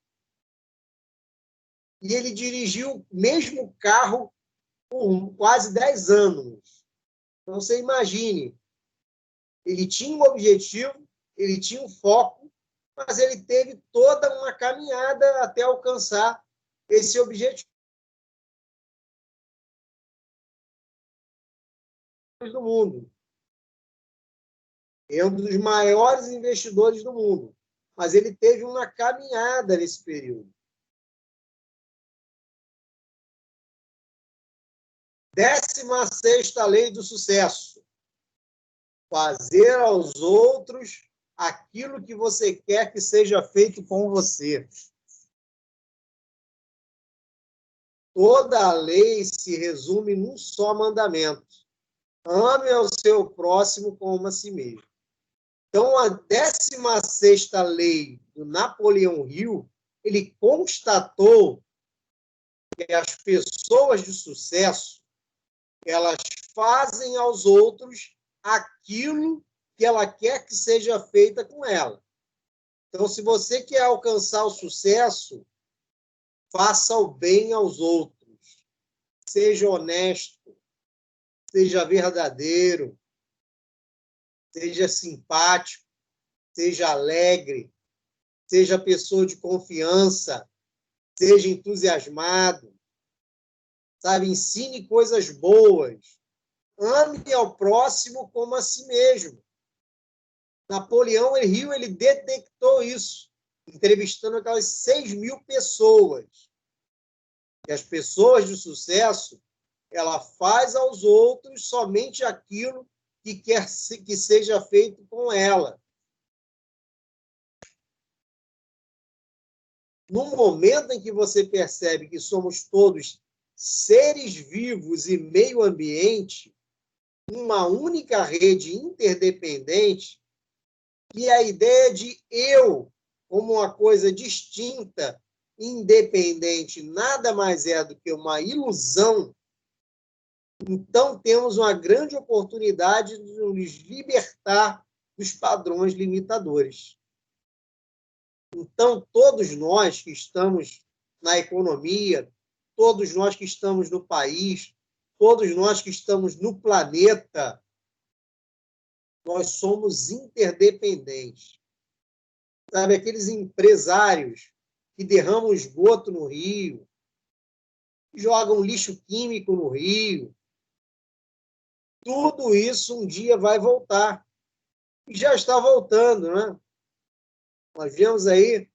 E ele dirigiu o mesmo carro por quase 10 anos. Então, você imagine, ele tinha um objetivo, ele tinha um foco, mas ele teve toda uma caminhada até alcançar esse objetivo do mundo. É um dos maiores investidores do mundo, mas ele teve uma caminhada nesse período. 16ª lei do sucesso: fazer aos outros aquilo que você quer que seja feito com você. Toda a lei se resume num só mandamento: ame ao seu próximo como a si mesmo. Então, a 16ª lei do Napoleão Hill, ele constatou que as pessoas de sucesso, elas fazem aos outros aquilo que ela quer que seja feita com ela. Então, se você quer alcançar o sucesso, faça o bem aos outros. Seja honesto, seja verdadeiro, seja simpático, seja alegre, seja pessoa de confiança, seja entusiasmado, sabe? Ensine coisas boas. Ame ao próximo como a si mesmo. Napoleão Hill, ele detectou isso, entrevistando aquelas 6.000 pessoas. E as pessoas de sucesso, ela faz aos outros somente aquilo que quer que seja feito com ela. No momento em que você percebe que somos todos seres vivos e meio ambiente, uma única rede interdependente, e a ideia de eu como uma coisa distinta, independente, nada mais é do que uma ilusão, então temos uma grande oportunidade de nos libertar dos padrões limitadores. Então, todos nós que estamos na economia, todos nós que estamos no país, todos nós que estamos no planeta, nós somos interdependentes. Sabe, aqueles empresários que derramam esgoto no rio, jogam lixo químico no rio, tudo isso um dia vai voltar. E já está voltando, né? Nós vemos aí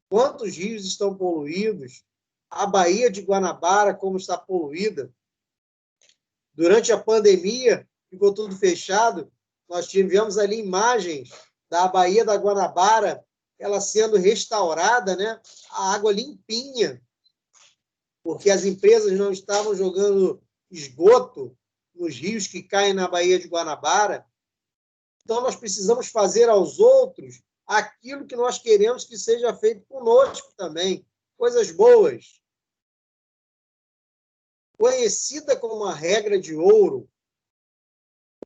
quantos rios estão poluídos, a Baía de Guanabara como está poluída. Durante a pandemia, ficou tudo fechado, nós tivemos ali imagens da Baía da Guanabara, ela sendo restaurada, né? A água limpinha, porque as empresas não estavam jogando esgoto nos rios que caem na Baía de Guanabara. Então, nós precisamos fazer aos outros aquilo que nós queremos que seja feito conosco também, coisas boas. Conhecida como a regra de ouro,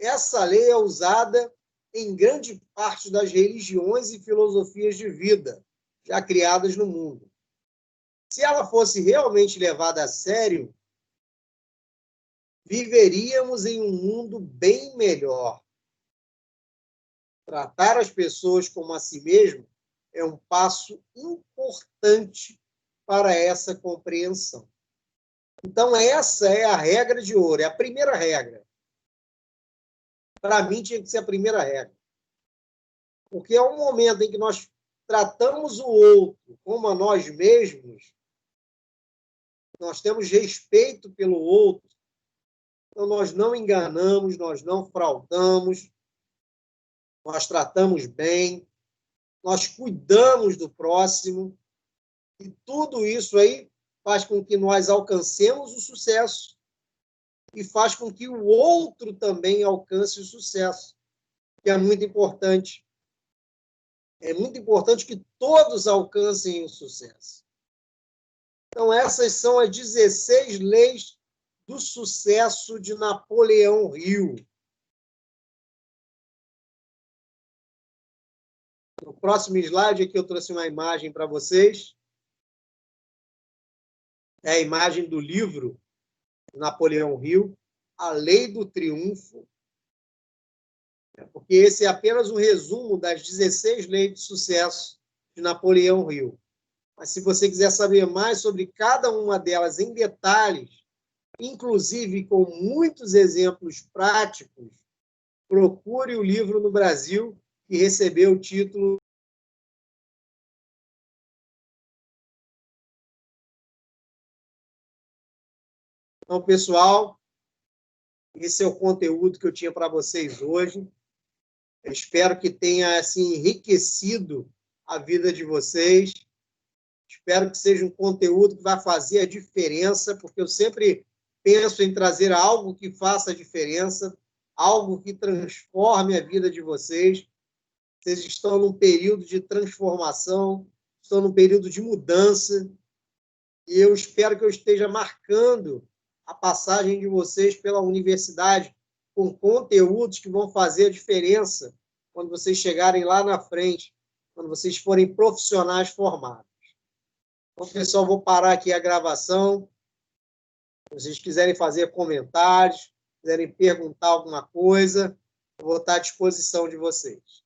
essa lei é usada em grande parte das religiões e filosofias de vida já criadas no mundo. Se ela fosse realmente levada a sério, viveríamos em um mundo bem melhor. Tratar as pessoas como a si mesmo é um passo importante para essa compreensão. Então, essa é a regra de ouro, é a primeira regra. Para mim, tinha que ser a primeira regra. Porque é um momento em que nós tratamos o outro como a nós mesmos, nós temos respeito pelo outro, então nós não enganamos, nós não fraudamos, nós tratamos bem, nós cuidamos do próximo, e tudo isso aí faz com que nós alcancemos o sucesso e faz com que o outro também alcance o sucesso, que é muito importante. É muito importante que todos alcancem o sucesso. Então, essas são as 16 leis do sucesso de Napoleão Hill. No próximo slide aqui eu trouxe uma imagem para vocês. É a imagem do livro de Napoleão Hill, A Lei do Triunfo, porque esse é apenas um resumo das 16 leis de sucesso de Napoleão Hill. Mas se você quiser saber mais sobre cada uma delas em detalhes, inclusive com muitos exemplos práticos, procure o livro no Brasil, que recebeu o título. Então, pessoal, esse é o conteúdo que eu tinha para vocês hoje. Eu espero que tenha assim, enriquecido a vida de vocês. Espero que seja um conteúdo que vai fazer a diferença, porque eu sempre penso em trazer algo que faça a diferença, algo que transforme a vida de vocês. Vocês estão num período de transformação, estão num período de mudança, e eu espero que eu esteja marcando a passagem de vocês pela universidade com conteúdos que vão fazer a diferença quando vocês chegarem lá na frente, quando vocês forem profissionais formados. Então, pessoal, vou parar aqui a gravação. Se vocês quiserem fazer comentários, quiserem perguntar alguma coisa, eu vou estar à disposição de vocês.